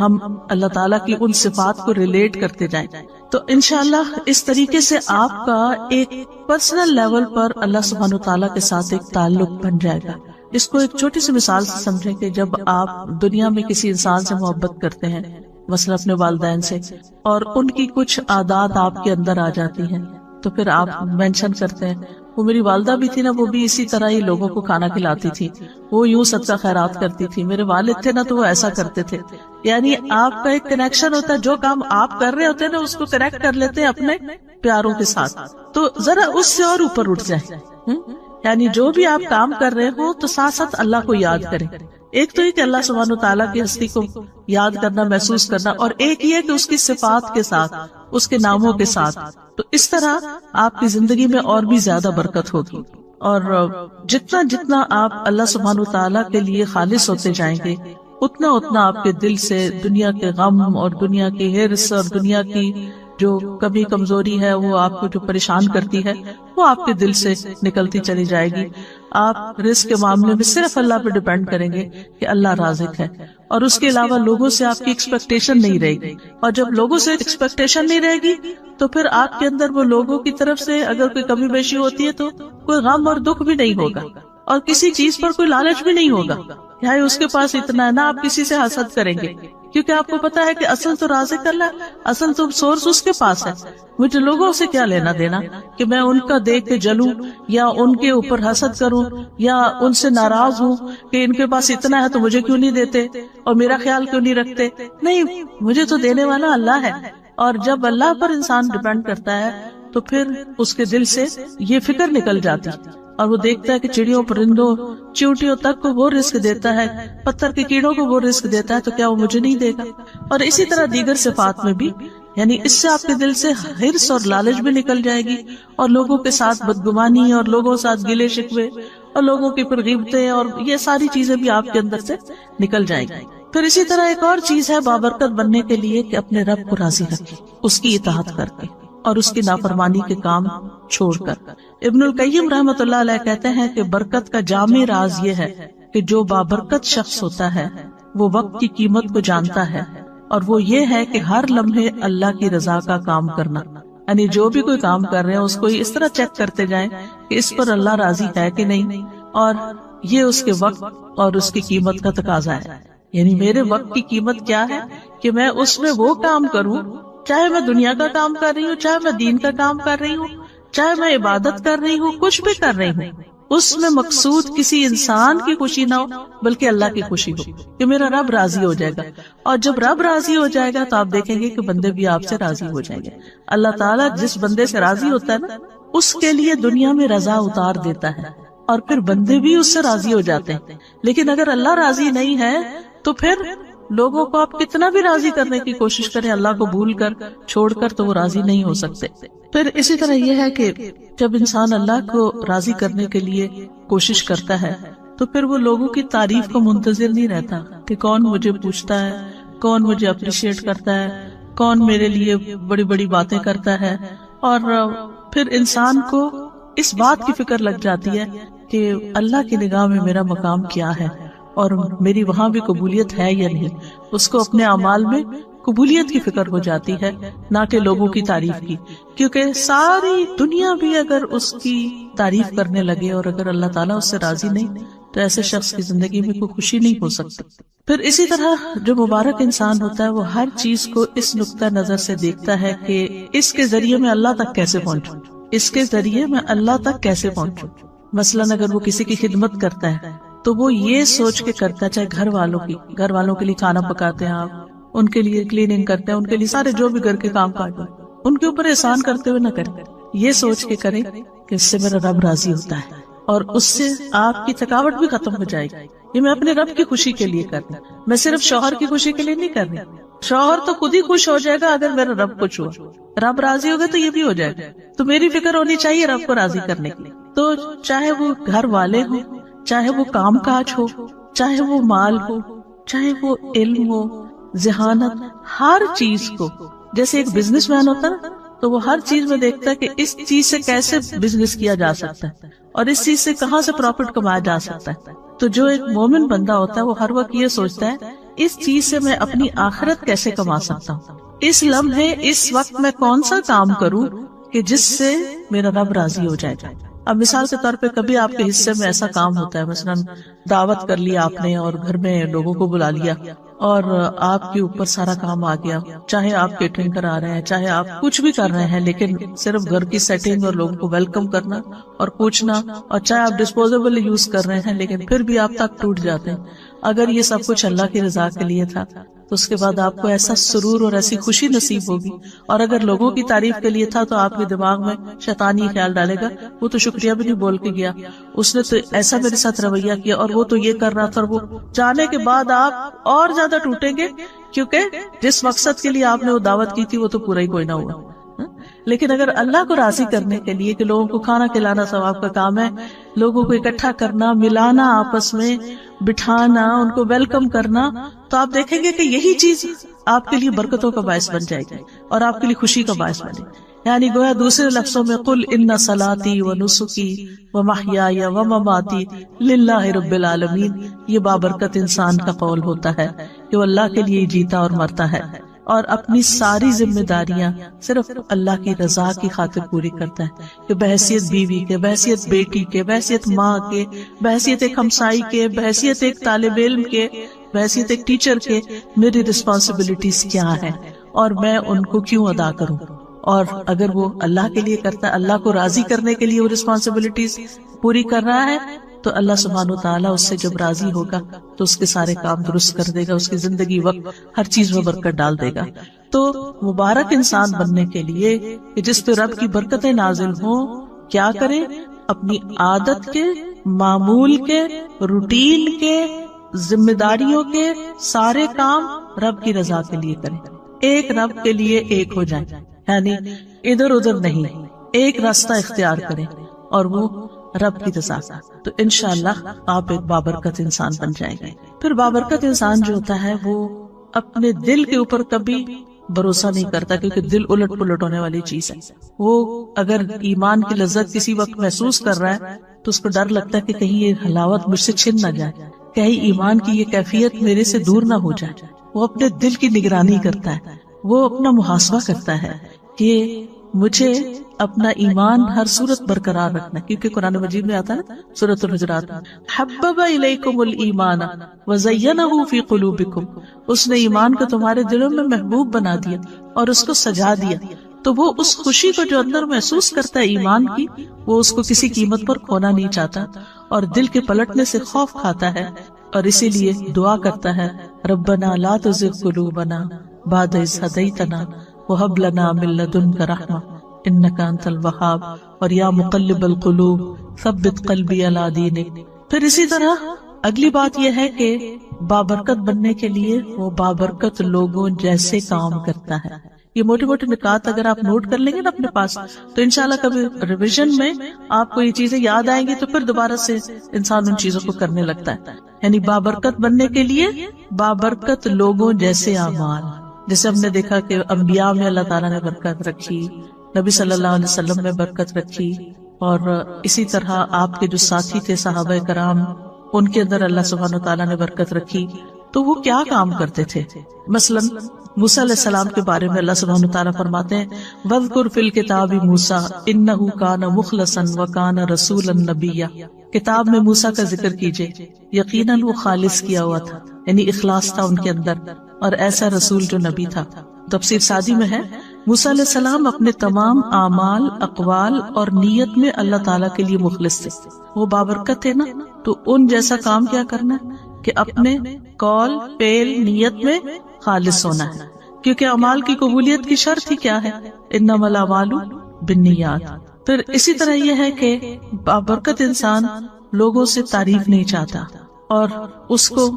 ہم اللہ تعالیٰ کی ان صفات کو ریلیٹ کرتے جائیں تو انشاءاللہ اس طریقے سے آپ کا ایک پرسنل لیول پر اللہ سبحانہ وتعالیٰ کے ساتھ ایک تعلق بن جائے گا. اس کو ایک چھوٹی سی مثال سے سمجھیں کہ جب آپ دنیا میں کسی انسان سے محبت کرتے ہیں، مثلا اپنے والدین سے، اور ان کی کچھ عادات آپ کے اندر آ جاتی ہیں تو پھر آپ مینشن کرتے ہیں وہ میری والدہ بھی تھی نا، وہ بھی اسی طرح ہی لوگوں کو کھانا کھلاتی تھی، وہ یوں صدقہ خیرات کرتی تھی، میرے والد تھے نا تو وہ ایسا کرتے تھے. یعنی آپ کا ایک کنیکشن ہوتا ہے، جو کام آپ کر رہے ہوتے ہیں نا اس کو کنیکٹ کر لیتے ہیں اپنے پیاروں کے ساتھ. تو ذرا اس سے اور اوپر اٹھ جائیں، یعنی جو بھی آپ کام کر رہے ہو تو ساتھ ساتھ اللہ کو یاد کریں. ایک تو یہ کہ اللہ سبحانہ وتعالیٰ کی ہستی کو یاد کرنا، محسوس کرنا، اور ایک یہ کہ اس کی صفات کے ساتھ، اس کے ناموں کے ساتھ. تو اس طرح آپ کی زندگی میں اور بھی زیادہ برکت ہوگی. اور جتنا جتنا آپ اللہ سبحانہ وتعالیٰ کے لیے خالص ہوتے جائیں گے اتنا اتنا آپ کے دل سے دنیا کے غم اور دنیا کی حرص اور دنیا کی جو کمی کمزوری ہے، وہ آپ کو جو پریشان کرتی ہے، وہ آپ کے دل سے نکلتی چلی جائے گی. آپ رزق کے معاملے میں صرف اللہ پہ ڈیپینڈ کریں گے کہ اللہ رازق ہے، اور اس کے علاوہ لوگوں سے آپ کی ایکسپیکٹیشن نہیں رہے گی. اور جب لوگوں سے ایکسپیکٹیشن نہیں رہے گی تو پھر آپ کے اندر وہ لوگوں کی طرف سے اگر کوئی کمی بیشی ہوتی ہے تو کوئی غم اور دکھ بھی نہیں ہوگا، اور کسی چیز پر کوئی لالچ بھی نہیں ہوگا. یہاں اس کے پاس اتنا ہے نا، آپ کسی سے حسد کریں گے کیونکہ آپ کو پتا ہے کہ اصل تو رازق اللہ، اصل تو سورس اس کے پاس ہے. مجھے لوگوں سے کیا لینا دینا کہ میں ان کا دیکھ کے جلوں یا ان کے اوپر حسد کروں یا ان سے ناراض ہوں کہ ان کے پاس اتنا ہے تو مجھے کیوں نہیں دیتے اور میرا خیال کیوں نہیں رکھتے. نہیں، مجھے تو دینے والا اللہ ہے. اور جب اللہ پر انسان ڈیپینڈ کرتا ہے تو پھر اس کے دل سے یہ فکر نکل جاتی اور وہ دیکھتا ہے کہ چڑیوں، پرندوں، چیونٹیوں تک کو وہ رزق دیتا ہے، پتھر کے کیڑوں کو وہ رزق دیتا ہے، تو کیا وہ مجھے نہیں دے گا. اور اسی طرح دیگر صفات میں بھی، یعنی اس سے آپ کے دل سے حرص اور لالچ بھی نکل جائے گی، اور لوگوں کے ساتھ بدگمانی اور لوگوں کے ساتھ گلے شکوے اور لوگوں کی پھر غیبتیں اور یہ ساری چیزیں بھی آپ کے اندر سے نکل جائیں گی. پھر اسی طرح ایک اور چیز ہے بابرکت بننے کے لیے کہ اپنے رب کو راضی رکھیں، اس کی اطاعت کر کے اور اس کی نافرمانی کے کام چھوڑ کر. ابن القیم رحمۃ اللہ علیہ کہتے ہیں کہ برکت کا جامع راز یہ ہے کہ جو بابرکت شخص ہوتا ہے وہ وقت کی قیمت کو جانتا ہے، اور وہ یہ ہے کہ ہر لمحے اللہ کی رضا کا کام کرنا. یعنی جو بھی کوئی کام کر رہے ہیں اس کو اس طرح چیک کرتے جائیں کہ اس پر اللہ راضی ہے کہ نہیں، اور یہ اس کے وقت اور اس کی قیمت کا تقاضا ہے. یعنی میرے وقت کی قیمت کیا ہے کہ میں اس میں وہ کام کروں، چاہے میں دنیا کا کام کر رہی ہوں، چاہے میں دین کا کام کر رہی ہوں، چاہے میں عبادت کر رہی ہوں، کچھ بھی کر رہی ہوں، اس میں مقصود کسی انسان کی خوشی نہ ہو بلکہ اللہ کی خوشی ہو کہ میرا رب راضی ہو جائے گا. اور جب رب راضی ہو جائے گا تو آپ دیکھیں گے کہ بندے بھی آپ سے راضی ہو جائیں گے. اللہ تعالیٰ جس بندے سے راضی ہوتا ہے نا اس کے لیے دنیا میں رضا اتار دیتا ہے اور پھر بندے بھی اس سے راضی ہو جاتے ہیں. لیکن اگر اللہ راضی نہیں ہے تو پھر لوگوں کو آپ کتنا بھی راضی کرنے کی کوشش کریں، اللہ کو بھول کر چھوڑ کر، تو وہ راضی نہیں ہو سکتے. پھر اسی طرح یہ ہے کہ جب انسان اللہ کو راضی کرنے کے لیے کوشش کرتا ہے تو پھر وہ لوگوں کی تعریف کو منتظر نہیں رہتا کہ کون مجھے پوچھتا ہے، کون مجھے اپریشیٹ کرتا ہے، کون میرے لیے بڑی بڑی باتیں کرتا ہے. اور پھر انسان کو اس بات کی فکر لگ جاتی ہے کہ اللہ کی نگاہ میں میرا مقام کیا ہے اور میری وہاں بھی قبولیت ہے یا نہیں. اس کو اپنے اعمال میں قبولیت کی فکر ہو جاتی ہے، نہ کہ لوگوں کی تعریف کی، کیونکہ ساری دنیا بھی اگر اس کی تعریف کرنے لگے اور اگر اللہ تعالیٰ اس سے راضی نہیں تو ایسے شخص کی زندگی میں کوئی خوشی نہیں ہو سکتی. پھر اسی طرح جو مبارک انسان ہوتا ہے وہ ہر چیز کو اس نقطہ نظر سے دیکھتا ہے کہ اس کے ذریعے میں اللہ تک کیسے پہنچوں، اس کے ذریعے میں اللہ تک کیسے پہنچوں. مثلاً اگر وہ کسی کی خدمت کرتا ہے تو وہ یہ سوچ کے کرتا ہے، چاہے گھر والوں کے لیے کھانا پکاتے ہیں آپ، ان کے لیے کلیننگ کرتے ہیں، ان کے لیے سارے جو بھی گھر کے کام کاج ان کے اوپر احسان کرتے ہوئے نہ کریں، یہ سوچ کے کریں کہ اس سے میرا رب راضی ہوتا ہے اور اس سے آپ کی تھکاوٹ بھی ختم ہو جائے گی. یہ میں اپنے رب کی خوشی کے لیے کر رہی ہوں، میں صرف شوہر کی خوشی کے لیے نہیں کر رہی. شوہر تو خود ہی خوش ہو جائے گا اگر میرا رب خوش ہوا، رب راضی ہوگا تو یہ بھی ہو جائے گا. تو میری فکر ہونی چاہیے رب کو راضی کرنے کی. تو چاہے وہ گھر والے ہوں، چاہے وہ کام کاج ہو، چاہے وہ مال ہو، چاہے وہ علم ہو، ذہانت، ہر چیز کو، جیسے ایک بزنس مین ہوتا ہے نا تو وہ ہر چیز میں دیکھتا ہے کہ اس چیز سے کیسے بزنس کیا جا سکتا ہے اور اس چیز سے کہاں سے پروفٹ کمایا جا سکتا ہے. تو جو ایک مومن بندہ ہوتا ہے وہ ہر وقت یہ سوچتا ہے اس چیز سے میں اپنی آخرت کیسے کما سکتا ہوں، اس لمحے اس وقت میں کون سا کام کروں کہ جس سے میرا رب راضی ہو جائے گا۔ اب مثال کے طور پہ کبھی آپ کے حصے میں ایسا کام ہوتا ہے، مثلا دعوت کر لیا آپ نے اور گھر میں لوگوں کو بلا لیا اور آپ کے اوپر سارا کام آ گیا، چاہے آپ کیٹرنگ کرا رہے ہیں، چاہے آپ کچھ بھی کر رہے ہیں، لیکن صرف گھر کی سیٹنگ اور لوگوں کو ویلکم کرنا اور پوچھنا، اور چاہے آپ ڈسپوزیبل یوز کر رہے ہیں لیکن پھر بھی آپ تک ٹوٹ جاتے ہیں۔ اگر یہ سب کچھ اللہ کی رضا کے لیے تھا تو اس کے بعد آپ کو ایسا سرور اور ایسی خوشی نصیب ہوگی، اور اگر لوگوں کی تعریف کے لیے تھا تو آپ کے دماغ میں شیطان یہ خیال ڈالے گا وہ تو شکریہ بھی نہیں بول کے گیا، اس نے تو ایسا میرے ساتھ رویہ کیا، اور وہ تو یہ کر رہا تھا، اور وہ جانے کے بعد آپ اور زیادہ ٹوٹیں گے، کیونکہ جس مقصد کے لیے آپ نے وہ دعوت کی تھی وہ تو پورا ہی کوئی نہ ہوا۔ لیکن اگر اللہ کو راضی کرنے کے لیے کہ لوگوں کو کھانا کھلانا ثواب کا کام ہے، لوگوں کو اکٹھا کرنا، ملانا، آپس میں بٹھانا، ان کو ویلکم کرنا، تو آپ دیکھیں گے کہ یہی چیز آپ کے لیے برکتوں کا باعث بن جائے گی اور آپ کے لیے خوشی کا باعث بنے گی۔ یعنی گویا دوسرے لفظوں میں قل ان صلاتی و نسکی و محیای و مماتی للہ رب العالمین، یہ بابرکت انسان کا قول ہوتا ہے کہ وہ اللہ کے لیے جیتا اور مرتا ہے، اور اپنی ساری ذمہ داریاں صرف اللہ کی رضا کی خاطر پوری کرتا ہے، کہ بحیثیت بیوی کے، بحیثیت بیٹی کے، بحیثیت ماں کے، بحیثیت ایک ہمسائی کے، بحیثیت ایک طالب علم کے، بحیثیت ایک ٹیچر کے، میری رسپانسبلٹیز کیا ہیں اور میں ان کو کیوں ادا کروں۔ اور اگر وہ اللہ کے لیے کرتا ہے، اللہ کو راضی کرنے کے لیے وہ رسپانسبلٹیز پوری کر رہا ہے، تو اللہ سبحانہ و تعالیٰ اس سے جب راضی ہوگا تو اس کے سارے کام درست کر دے گا، اس کی زندگی وقت ہر چیز میں برکت ڈال دے گا۔ تو مبارک انسان بننے کے لیے کہ جس پہ رب کی برکتیں نازل ہوں، کیا کریں؟ اپنی عادت کے، معمول کے، روٹین کے، ذمہ داریوں کے سارے کام رب کی رضا کے لیے کریں، ایک رب کے لیے ایک ہو جائیں، یعنی ادھر ادھر نہیں، ایک راستہ اختیار کریں اور وہ رب کی رضا، تو انشاءاللہ آپ ایک بابرکت انسان بن جائیں گے۔ پھر بابرکت انسان جو ہوتا ہے وہ اپنے دل کے اوپر کبھی بھروسہ نہیں کرتا، کیونکہ دل الٹ پلٹ ہونے والی چیز ہے۔ وہ اگر ایمان کی لذت کسی وقت محسوس کر رہا ہے تو اس کو ڈر لگتا ہے کہ کہیں یہ حلاوت مجھ سے چھن نہ جائے، کہیں ایمان کی یہ کیفیت میرے سے دور نہ ہو جائے۔ وہ اپنے دل کی نگرانی کرتا ہے، وہ اپنا محاسبہ کرتا ہے کہ مجھے اپنا ایمان ہر صورت برقرار رکھنا، کیونکہ قرآن مجید میں آتا ہے نا سورۃ الحجرات، حبب الیکم الایمان وزینہ فی قلوبکم، اس نے ایمان کو تمہارے دلوں میں محبوب بنا دیا اور اس کو سجا دیا، تو وہ اس خوشی کو جو اندر محسوس کرتا ہے ایمان کی، وہ اس کو کسی قیمت پر کھونا نہیں چاہتا، اور دل کے پلٹنے سے خوف کھاتا ہے، اور اسی لیے دعا کرتا ہے ربنا لا تزغ قلوبنا بعد اذ ہدیتنا وہب لنا من لدنک رحمہ انک انت الوہاب، اور یا مقلب القلوب ثبت قلبی علی دینک۔ پھر اسی طرح اگلی بات یہ ہے کہ بابرکت بننے کے لیے وہ بابرکت لوگوں جیسے کام کرتا ہے۔ یہ موٹے موٹے نکات اگر آپ نوٹ کر لیں گے نا اپنے پاس، تو انشاءاللہ کبھی ریویژن میں آپ کو یہ چیزیں یاد آئیں گی تو پھر دوبارہ سے انسان ان چیزوں کو کرنے لگتا ہے۔ یعنی بابرکت بننے کے لیے بابرکت لوگوں جیسے اعمال، جیسے ہم نے دیکھا کہ انبیاء میں اللہ تعالیٰ نے برکت رکھی، نبی صلی اللہ علیہ وسلم میں برکت رکھی، اور اسی طرح آپ کے جو ساتھی تھے صحابہ کرام، ان کے اندر اللہ سبحانہ تعالیٰ نے برکت رکھی۔ تو وہ کیا کام کرتے تھے؟ مثلا موسیٰ علیہ السلام کے بارے میں اللہ سبحانہ تعالیٰ فرماتے ہیں وَاذْكُرْ فِي الْكِتَابِ مُوسَىٰ إِنَّهُ كَانَ مُخْلَصًا وَكَانَ رَسُولًا نَبِيًّا، کتاب میں موسیٰ کا ذکر کیجئے، یقیناً وہ خالص کیا ہوا تھا، یعنی اخلاص تھا ان کے اندر، اور ایسا رسول جو نبی تھا۔ تفسیر سعدی میں ہے موسیٰ علیہ السلام اپنے تمام اعمال، اقوال اور نیت میں اللہ تعالیٰ کے لیے مخلص تھے، وہ بابرکت تھے نا، تو ان جیسا کام کیا کرنا ہے کہ اپنے قول، فعل، نیت میں خالص ہونا ہے، کیونکہ اعمال کی قبولیت کی شرط ہی کیا ہے؟ انما الاعمال بالنیات۔ پھر اسی طرح یہ ہے کہ بابرکت انسان لوگوں سے تعریف نہیں چاہتا اور اس کو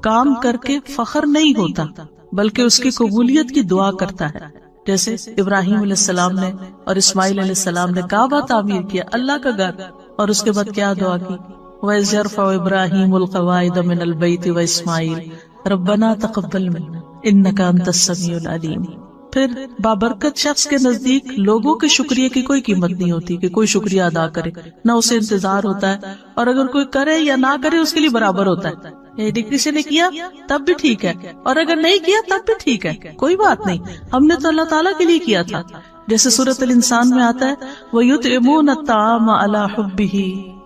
کام کر کے فخر نہیں ہوتا، بلکہ اس کی قبولیت کی دعا کرتا ہے۔ جیسے ابراہیم علیہ السلام نے اور اسماعیل علیہ السلام نے کعبہ تعمیر کیا، اللہ کا گھر، اور اس کے بعد کیا دعا کی؟ وَإِذْ يَرْفَعُ إِبْرَاهِيمُ الْقَوَاعِدَ مِنَ الْبَيْتِ وَإِسْمَاعِيلُ رَبَّنَا تَقَبَّلْ مِنَّا إِنَّكَ أَنْتَ السَّمِيعُ الْعَلِيمُ۔ پھر بابرکت شخص کے نزدیک لوگوں کے شکریہ کی کوئی قیمت نہیں ہوتی کہ کوئی شکریہ ادا کرے، نہ اسے انتظار ہوتا ہے، اور اگر کوئی کرے یا نہ کرے اس کے لیے برابر ہوتا ہے، یعنی کسی نے کیا تب بھی ٹھیک ہے، اور اگر نہیں کیا تب بھی ٹھیک ہے، کوئی بات نہیں، ہم نے تو اللہ تعالیٰ کے لیے کیا تھا. جیسے سورۃ الانسان میں آتا ہے وَيُطْعِمُونَ الطَّعَامَ عَلَى حُبِّهِ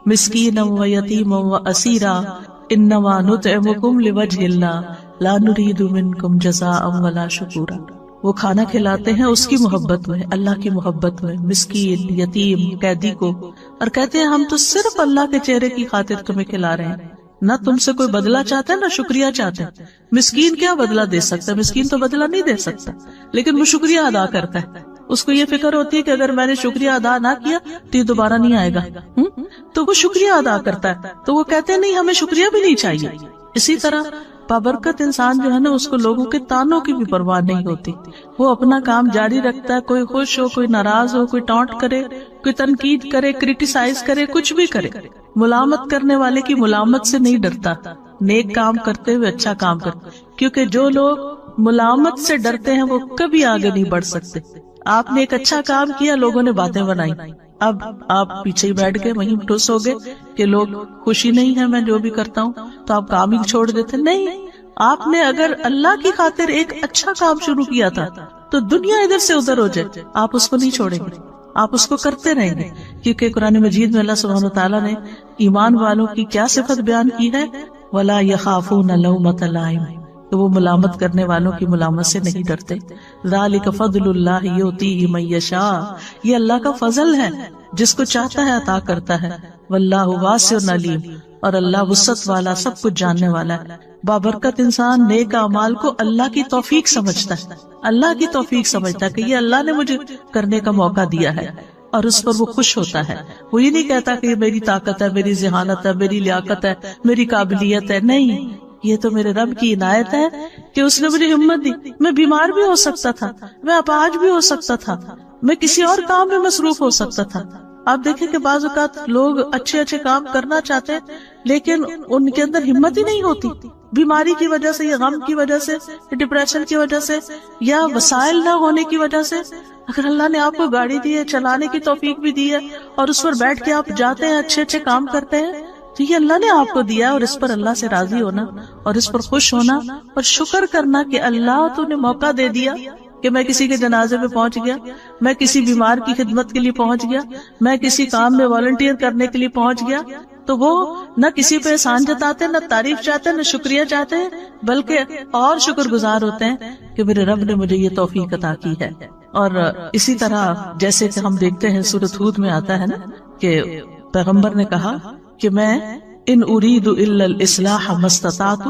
مِسْكِينًا وَيَتِيمًا وَأَسِيرًا إِنَّمَا نُطْعِمُكُمْ لِوَجْهِ اللَّهِ لَا نُرِيدُ مِنكُمْ جَزَاءً وَلَا شُكُورًا. وہ کھانا کھلاتے ہیں اس کی محبت میں، اللہ کی محبت میں، مسکین، یتیم، قیدی کو، اور کہتے ہیں ہم تو صرف اللہ کے چہرے کی خاطر تمہیں کھلا رہے ہیں، نہ تم سے کوئی بدلہ چاہتے ہیں نہ شکریہ چاہتے ہیں. مسکین کیا بدلہ دے سکتا ہے؟ مسکین تو بدلہ نہیں دے سکتا، لیکن وہ شکریہ ادا کرتا ہے. اس کو یہ فکر ہوتی ہے کہ اگر میں نے شکریہ ادا نہ کیا تو یہ دوبارہ نہیں آئے گا، تو وہ شکریہ ادا کرتا ہے. تو وہ کہتے ہیں نہیں، ہمیں شکریہ بھی نہیں چاہیے. اسی طرح بابرکت انسان جو ہے نا، اس کو لوگوں کے تانوں کی بھی پرواہ نہیں ہوتی، وہ اپنا کام جاری رکھتا ہے. کوئی خوش ہو، کوئی ناراض ہو، کوئی ٹانٹ کرے، کوئی تنقید کرے، کرٹیسائز کرے، کچھ بھی کرے، ملامت کرنے والے کی ملامت سے نہیں ڈرتا. نیک کام کرتے ہوئے اچھا کام کرتے، کیونکہ جو لوگ ملامت سے ڈرتے ہیں وہ کبھی آگے نہیں بڑھ سکتے. آپ نے ایک اچھا کام کیا، لوگوں نے باتیں بنائی، اب آپ پیچھے ہی بیٹھ گئے، وہیں ٹھوس ہو گئے کہ لوگ خوشی نہیں ہے میں جو بھی کرتا ہوں، تو آپ کام ہی چھوڑ دیتے. نہیں، آپ نے اگر اللہ کی خاطر ایک اچھا کام شروع کیا تھا تو دنیا ادھر سے ادھر ہو جائے، آپ اس کو نہیں چھوڑیں گے، آپ اس کو کرتے رہیں گے. کیونکہ قرآن مجید میں اللہ سبحانہ وتعالیٰ نے ایمان والوں کی کیا صفت بیان کی ہے، وَلَا يَخَافُونَ لَوْمَةَ لَائِمٍ، تو وہ ملامت کرنے والوں کی ملامت سے نہیں ڈرتے. ذَلِكَ فَضْلُ اللَّهِ يُؤْتِيهِ مَن يَشَاءُ، یہ اللہ کا فضل ہے، جس کو چاہتا ہے عطا کرتا ہے. وَاللَّهُ وَاسِعٌ عَلِيمٌ، اور اللہ وسعت والا، سب کچھ جاننے والا ہے. بابرکت انسان نیک اعمال کو اللہ کی توفیق سمجھتا ہے، اللہ کی توفیق سمجھتا ہے کہ یہ اللہ نے مجھے کرنے کا موقع دیا ہے، اور اس پر وہ خوش ہوتا ہے. وہ یہ نہیں کہتا کہ یہ میری طاقت ہے، میری ذہانت ہے، میری لیاقت ہے، میری قابلیت ہے. نہیں، یہ تو میرے رب کی عنایت ہے کہ اس نے مجھے ہمت دی. میں بیمار بھی ہو سکتا تھا، میں اپاہج بھی ہو سکتا تھا، میں کسی اور کام میں مصروف ہو سکتا تھا. آپ دیکھیں کہ بعض اوقات لوگ اچھے اچھے کام کرنا چاہتے ہیں لیکن ان کے اندر ہمت ہی نہیں ہوتی، بیماری کی وجہ سے یا غم کی وجہ سے، ڈپریشن کی وجہ سے، یا وسائل نہ ہونے کی وجہ سے. اگر اللہ نے آپ کو گاڑی دی ہے، چلانے کی توفیق بھی دی ہے، اور اس پر بیٹھ کے آپ جاتے ہیں، اچھے اچھے کام کرتے ہیں، تو یہ اللہ نے آپ کو دیا ہے. اور اس پر اللہ سے راضی ہونا اور اس پر خوش ہونا اور شکر کرنا کہ اللہ تو نے موقع دے دیا کہ میں کسی کے جنازے میں پہنچ گیا، میں کسی بیمار کی خدمت کے لیے پہنچ گیا، میں کسی کام میں والنٹیئر کرنے کے لیے پہنچ گیا. تو وہ نہ کسی پہ احسان جتاتے، نہ تعریف چاہتے، نہ شکریہ چاہتے ہیں، بلکہ اور شکر گزار ہوتے ہیں کہ میرے رب نے مجھے یہ توفیق عطا کی ہے. اور اسی طرح جیسے کہ ہم دیکھتے ہیں سورۃ ہود میں آتا ہے نا کہ پیغمبر نے کہا کہ میں ان اريد الا الاصلاح ما استطعت،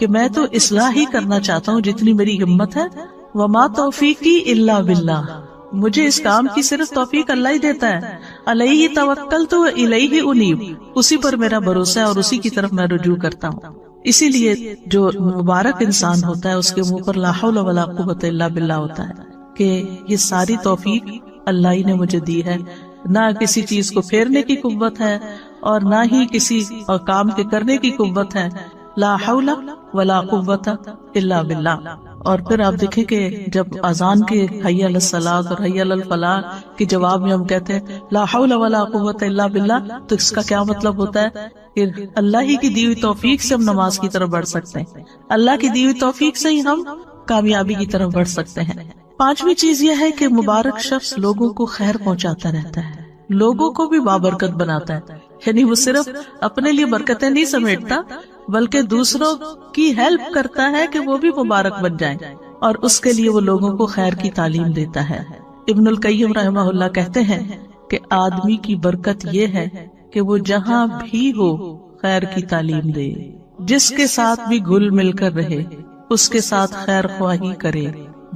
کہ میں تو اصلاح ہی کرنا چاہتا ہوں جتنی میری ہمت ہے. وما توفیقی الا باللہ، مجھے اس کام کی صرف توفیق اللہ ہی دیتا ہے. علیہ توکلت و الیہ انیب، اسی پر میرا بھروسہ ہے اور اسی کی طرف میں رجوع کرتا ہوں. اسی لیے جو مبارک انسان ہوتا ہے اس کے منہ پر لا حول ولا قوت الا باللہ ہوتا ہے کہ یہ ساری توفیق اللہ ہی نے مجھے دی ہے. نہ کسی چیز کو پھیرنے کی قوت ہے اور نہ ہی کسی کام کے کرنے کی قوت ہے. لا حول ولا قوت الا باللہ. اور پھر آپ دیکھیں کہ جب اذان کے حی علی الصلاۃ اور حی علی الفلاح کے جواب میں ہم کہتے ہیں لا حول ولا قوت الا باللہ، تو اس کا کیا مطلب ہوتا ہے کہ اللہ ہی کی دی ہوئی توفیق سے ہم نماز کی طرف بڑھ سکتے ہیں، اللہ کی دی ہوئی توفیق سے ہی ہم کامیابی کی طرف بڑھ سکتے ہیں. پانچویں چیز یہ ہے کہ مبارک شخص لوگوں کو خیر پہنچاتا رہتا ہے، لوگوں کو بھی بابرکت بناتا ہے. یعنی وہ صرف اپنے لیے برکتیں نہیں سمیٹتا بلکہ دوسروں کی ہیلپ کرتا ہے کہ وہ بھی مبارک بن جائیں، اور اس کے لیے وہ لوگوں کو خیر کی تعلیم دیتا ہے. ابن القیم رحمہ اللہ کہتے ہیں کہ آدمی کی برکت یہ ہے کہ وہ جہاں بھی ہو خیر کی تعلیم دے، جس کے ساتھ بھی گل مل کر رہے اس کے ساتھ خیر خواہی کرے،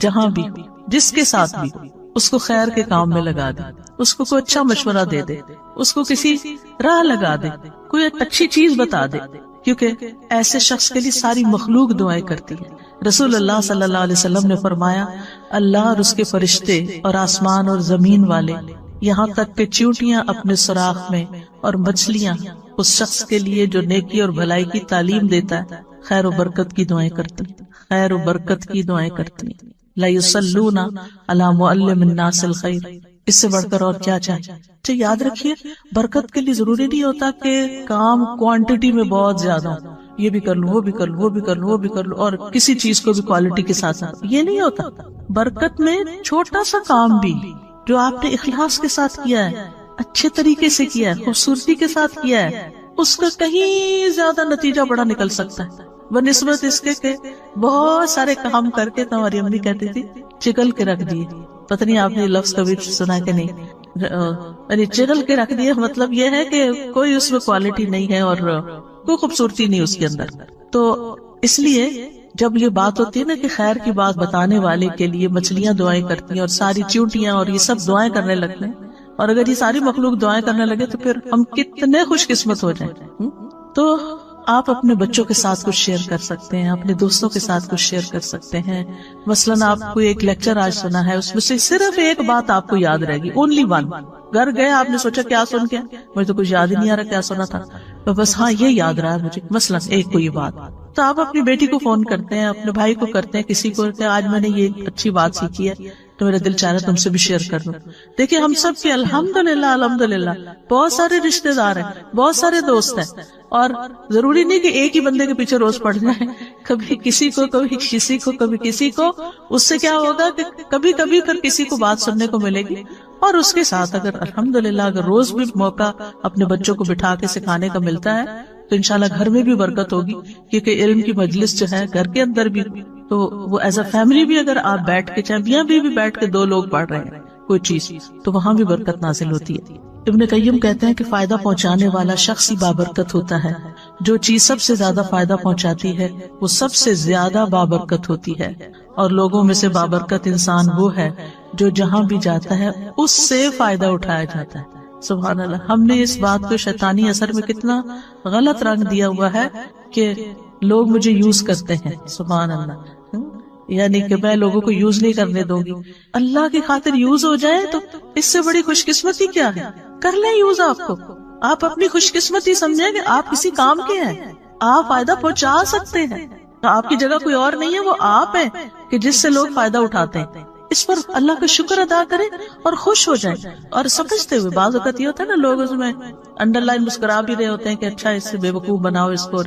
جہاں بھی جس کے ساتھ بھی اس کو خیر کے کام میں لگا دے، اس کو کوئی اچھا مشورہ دے دے، اس کو کسی راہ لگا دے، کوئی اچھی چیز بتا دے، کیونکہ ایسے شخص کے لیے ساری مخلوق دعائیں کرتی ہے. رسول اللہ صلی اللہ علیہ وسلم نے فرمایا اللہ اور اس کے فرشتے اور آسمان اور زمین والے، یہاں تک کہ چیونٹیاں اپنے سوراخ میں اور مچھلیاں اس شخص کے لیے جو نیکی اور بھلائی کی تعلیم دیتا ہے خیر و برکت کی دعائیں کرتی، خیر و برکت کی دعائیں کرتی. لا یصلون علی معلم الناس الخیر، اس سے بڑھ کر اور کیا چاہیے. تو یاد رکھیے برکت کے لیے ضروری نہیں ہوتا کہ کام کوانٹٹی میں بہت زیادہ ہو، یہ بھی کر لوں، وہ بھی کر لوں، وہ بھی کر لوں، وہ بھی کر لوں، اور کسی چیز کو بھی کوالٹی کے ساتھ ساتھ. یہ نہیں ہوتا. برکت میں چھوٹا سا کام بھی جو آپ نے اخلاص کے ساتھ کیا ہے، اچھے طریقے سے کیا ہے، خوبصورتی کے ساتھ کیا ہے، اس کا کہیں زیادہ نتیجہ بڑا نکل سکتا ہے بنسبت اس کے کہ بہت سارے کام کر کے. تو ہماری امی کہتی تھی چگل کے رکھ دیے. پتہ نہیں آپ نے یہ لفظ کبھی سنا کہ نہیں. یعنی چگل کے رکھ دیے مطلب یہ ہے کہ کوئی اس میں کوالٹی نہیں ہے اور کوئی خوبصورتی نہیں اس کے اندر. تو اس لیے جب یہ بات ہوتی ہے نا کہ خیر کی بات بتانے والے کے لیے مچھلیاں دعائیں کرتی ہیں اور ساری چیونٹیاں اور یہ سب دعائیں کرنے لگتے ہیں، اور اگر یہ ساری مخلوق دعائیں کرنے لگے تو پھر ہم کتنے خوش قسمت ہو جائیں. تو آپ اپنے بچوں کے ساتھ کچھ شیئر کر سکتے ہیں، اپنے دوستوں کے ساتھ کچھ شیئر کر سکتے ہیں. مثلاً آپ کو ایک لیکچر آج سنا ہے، اس میں سے صرف ایک بات آپ کو یاد رہے گی، اونلی ون. گھر گئے آپ نے سوچا کیا سن کے، مجھے تو کچھ یاد ہی نہیں آ رہا کیا سنا تھا، تو بس ہاں یہ یاد رہا مجھے مثلاً ایک کوئی بات. تو آپ اپنی بیٹی کو فون کرتے ہیں، اپنے بھائی کو کرتے ہیں، کسی کو کہ آج میں نے یہ اچھی بات سیکھی ہے تو میرا دل چاہ رہا تم سے بھی شیئر کر دوں. دیکھیں ہم سب کے الحمدللہ الحمدللہ بہت سارے رشتے دار ہیں، بہت سارے دوست ہیں، اور ضروری نہیں کہ ایک ہی بندے کے پیچھے روز پڑ جائیں. کبھی کسی کو، کبھی کسی کو، کبھی کسی کو. اس سے کیا ہوگا کہ کبھی کبھی پھر کسی کو بات سننے کو ملے گی. اور اس کے ساتھ اگر الحمدللہ اگر روز بھی موقع اپنے بچوں کو بٹھا کے سکھانے کا ملتا ہے تو انشاءاللہ گھر میں بھی برکت ہوگی. کیونکہ علم کی مجلس جو ہے گھر کے اندر بھی، تو وہ ایز اے فیملی بھی اگر آپ بیٹھ کے چاہے بھی بیٹھ کے 2 لوگ پڑھ رہے ہیں کوئی چیز تو وہاں بھی برکت نازل ہوتی ہے. ابن قیم کہتے ہیں کہ فائدہ پہنچانے والا شخص ہی بابرکت ہوتا ہے. جو چیز سب سے زیادہ فائدہ پہنچاتی ہے وہ سب سے زیادہ بابرکت ہوتی ہے. اور لوگوں میں سے بابرکت انسان وہ ہے جو جہاں بھی جاتا ہے اس سے فائدہ اٹھایا جاتا ہے. سبحان اللہ. ہم نے اس بات کو شیطانی اثر میں کتنا غلط رنگ دیا ہوا ہے کہ لوگ مجھے یوز کرتے ہیں. سبحان اللہ. یعنی کہ میں لوگوں کو یوز نہیں کرنے دوں گی. اللہ کی خاطر یوز ہو جائے تو اس سے بڑی خوش قسمتی کیا ہے. کر لیں یوز. آپ کو آپ اپنی خوش قسمتی سمجھیں کہ آپ کسی کام کے ہیں، آپ فائدہ پہنچا سکتے ہیں. آپ کی جگہ کوئی اور نہیں ہے، وہ آپ ہیں کہ جس سے لوگ فائدہ اٹھاتے ہیں. اس پر اللہ کا شکر ادا کریں اور خوش ہو جائیں اور سمجھتے ہوئے. بعض اوقات یہ ہوتا ہے نا لوگ اس میں انڈر لائن مسکرا بھی رہے ہوتے ہیں کہ اچھا اس سے بے وقوف بناؤ اس کو،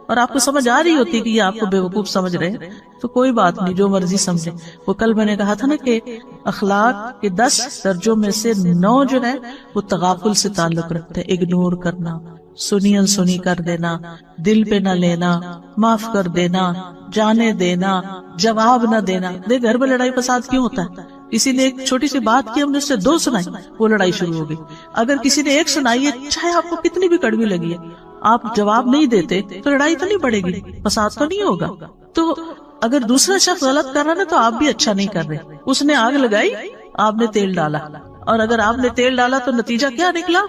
اور آپ کو سمجھ آ رہی ہوتی ہے کہ یہ آپ کو بے وقوف سمجھ رہے ہیں تو کوئی بات نہیں، جو مرضی سمجھیں. وہ کل میں نے کہا تھا نا کہ اخلاق کے 10 درجوں میں سے 9 جو ہے وہ تغافل سے تعلق رکھتے ہیں. اگنور کرنا، سنی انسنی کر دینا، دل پہ نہ لینا، معاف کر دینا، جانے دینا، جواب نہ دینا. دیکھ گھر میں لڑائی فساد کیوں ہوتا ہے؟ کسی نے ایک چھوٹی سی بات کی، ہم نے اس سے 2 سنائی، وہ لڑائی شروع ہو گئی. اگر کسی نے 1 سنائی ہے، چاہے آپ کو کتنی بھی کڑوی لگی ہے، آپ جواب نہیں دیتے تو لڑائی تو نہیں بڑھے گی، فساد تو نہیں ہوگا. تو اگر دوسرا شخص غلط کر رہا ہے تو آپ بھی اچھا نہیں کر رہے. اس نے آگ لگائی، آپ نے تیل ڈالا، اور اگر آپ نے تیل ڈالا تو نتیجہ کیا نکلا؟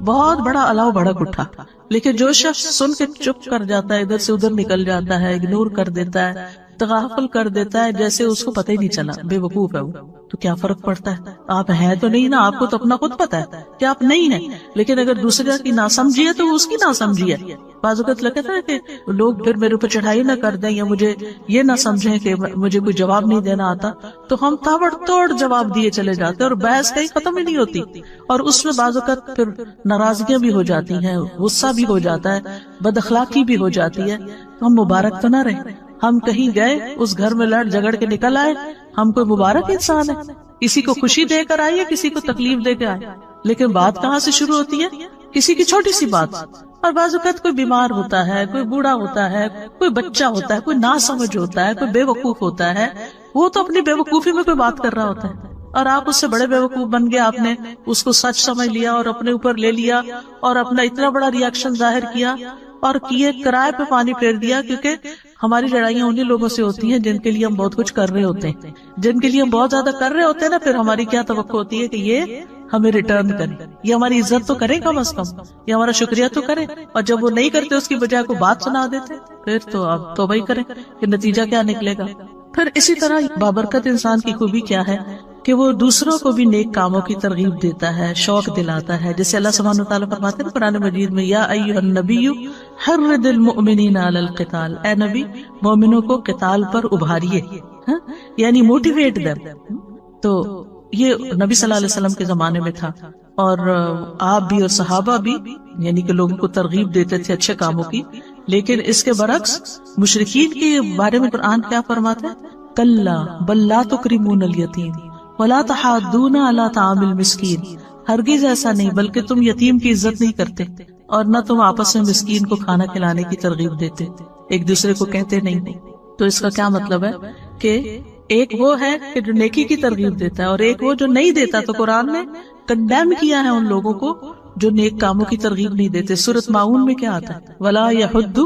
بہت بڑا الاؤ بھڑک اٹھا. لیکن جو شخص سن کے چپ کر جاتا ہے، ادھر سے ادھر نکل جاتا ہے، اگنور کر دیتا ہے، تغافل کر دیتا ہے، جیسے اس کو پتہ ہی نہیں چلا، بے وقوف ہے وہ، تو کیا فرق پڑتا ہے؟ آپ ہیں تو نہیں نا، آپ کو تو اپنا خود پتا ہے کہ آپ نہیں ہیں. لیکن اگر دوسرے کی ناسمجھی ہے تو وہ اس کی ناسمجھی ہے. بعض اوقات لگتا ہے کہ لوگ پھر میرے اوپر چڑھائی نہ کر دیں یا مجھے یہ نہ سمجھیں کہ مجھے کوئی جواب نہیں دینا آتا، تو ہم تابڑ توڑ جواب دیے چلے جاتے اور بحث کہیں ختم ہی نہیں ہوتی. اور اس میں بعض اوقات پھر ناراضگیاں بھی ہو جاتی ہیں، غصہ بھی ہو جاتا ہے، بد اخلاقی بھی ہو جاتی ہے. ہم مبارک تو نہ رہے. ہم کہیں گئے، اس گھر میں لڑ جھگڑ کے نکل آئے، ہم کوئی مبارک انسان ہے؟ کسی کو خوشی دے کر آئے یا کسی کو تکلیف دے کے آئے؟ لیکن بات کہاں سے شروع ہوتی ہے؟ کسی کی چھوٹی سی بات. اور بعض اوقات کوئی بیمار ہوتا ہے، کوئی بوڑھا ہوتا ہے، کوئی بچہ ہوتا ہے، کوئی ناسمجھ ہوتا ہے، کوئی بے وقوف ہوتا ہے. وہ تو اپنی بے وقوفی میں کوئی بات کر رہا ہوتا ہے اور آپ اس سے بڑے بے وقوف بن گئے. آپ نے اس کو سچ سمجھ لیا اور اپنے اوپر لے لیا اور اپنا اتنا بڑا ری ایکشن ظاہر کیا اور کیے کرائے پہ پانی پھیر دیا. کیونکہ ہماری لڑائیاں انہی لوگوں سے ہوتی ہیں جن کے لیے ہم بہت کچھ کر رہے ہوتے ہیں، جن کے لیے ہم بہت زیادہ کر رہے ہوتے ہیں نا. پھر ہماری کیا توقع ہوتی ہے کہ یہ ہمیں ریٹرن کرے، یہ ہماری عزت تو کرے کم از کم، یہ ہمارا شکریہ تو کرے. اور جب وہ نہیں کرتے، اس کی بجائے کو بات سنا دیتے، پھر تو آپ توبہ ہی کریں کہ نتیجہ کیا نکلے گا. پھر اسی طرح بابرکت انسان کی خوبی کیا ہے کہ وہ دوسروں کو بھی نیک کاموں کی ترغیب دیتا ہے، شوق دلاتا ہے. جیسے اللہ سبحانہ وتعالیٰ فرماتے ہیں قرآن مجید میں، یا ایھا النبی حرض المؤمنین علی القتال، اے نبی مومنوں کو قتال پر ابھاریے، یعنی موٹیویٹ دیم. تو یہ نبی صلی اللہ علیہ وسلم کے زمانے میں تھا، اور آپ بھی اور صحابہ بھی یعنی کہ لوگوں کو ترغیب دیتے تھے اچھے کاموں کی. لیکن اس کے برعکس مشرکین کے بارے میں قرآن کیا فرماتا ہے؟ کلا بل لا تکرمون الیتیم ولا تحاضون علی طعام المسکین، ہرگز ایسا نہیں، بلکہ تم یتیم کی عزت نہیں کرتے اور نہ تم آپس میں مسکین کو کھانا کھلانے کی ترغیب دیتے، ایک دوسرے کو کہتے نہیں۔ تو اس کا کیا مطلب ہے کہ ایک وہ ہے کہ جو نیکی کی ترغیب دیتا ہے اور ایک وہ جو نہیں دیتا۔ تو قرآن نے کنڈیم کیا ہے ان لوگوں کو جو نیک کاموں کی ترغیب نہیں دیتے۔ سورۃ ماؤن میں کیا آتا ہے؟ ولا یحض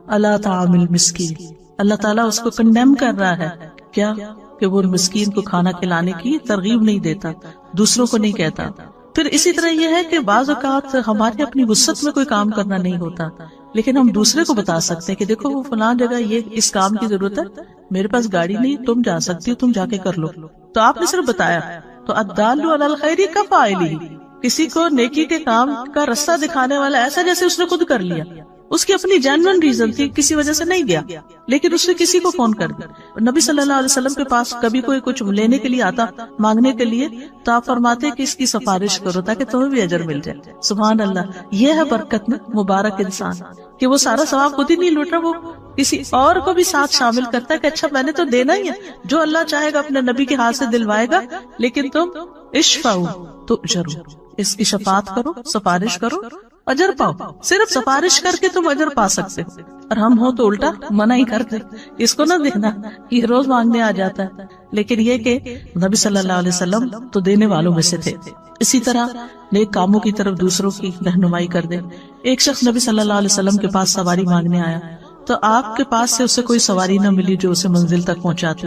علی طعام المسکین، اللہ تعالیٰ اس کو کنڈیم کر رہا ہے کیا کہ وہ مسکین کو کھانا کھلانے کی ترغیب نہیں دیتا، دوسروں کو نہیں کہتا۔ پھر اسی طرح یہ ہے کہ بعض اوقات ہمارے اپنی وسعت میں کوئی کام کرنا نہیں ہوتا، لیکن ہم دوسرے کو بتا سکتے ہیں کہ دیکھو وہ فلاں جگہ یہ اس کام کی ضرورت ہے، میرے پاس گاڑی نہیں، تم جا سکتی ہو، تم جا کے کر لو۔ تو آپ نے صرف بتایا۔ تو الدال علی الخیر کفاعلہ، کسی کو نیکی کے کام کا رستہ دکھانے والا ایسا جیسے اس نے خود کر لیا، اس کی اپنی جینوئن ریزن تھی، کسی وجہ سے نہیں گیا، لیکن اس نے کسی کو فون کر دیا۔ نبی صلی اللہ علیہ وسلم کے پاس کبھی کوئی کچھ لینے کے لیے آتا، مانگنے کے لیے، تو آپ فرماتے کہ اس کی سفارش کرو تاکہ تمہیں بھی اجر مل جائے۔ سبحان اللہ، یہ ہے برکت میں مبارک انسان کہ وہ سارا ثواب خود ہی نہیں لوٹ رہا، وہ کسی اور کو بھی ساتھ شامل کرتا ہے کہ اچھا میں نے تو دینا ہی ہے، جو اللہ چاہے گا اپنے نبی کے ہاتھ سے دلوائے گا، لیکن تم اشفعوا تؤجروا، اس کی شفاعت کرو، سفارش کرو، اجر پاؤ۔ صرف سفارش کر کے تم اجر پا سکتے ہو، اور ہم ہو تو الٹا منع ہی کرتے، اس کو نہ دینا، یہ روز مانگنے آ جاتا ہے۔ لیکن یہ کہ نبی صلی اللہ علیہ وسلم تو دینے والوں میں سے تھے۔ اسی طرح نیک کاموں کی طرف دوسروں کی رہنمائی کر دیں۔ ایک شخص نبی صلی اللہ علیہ وسلم کے پاس سواری مانگنے آیا، تو آپ کے پاس سے اسے کوئی سواری نہ ملی جو اسے منزل تک پہنچاتی۔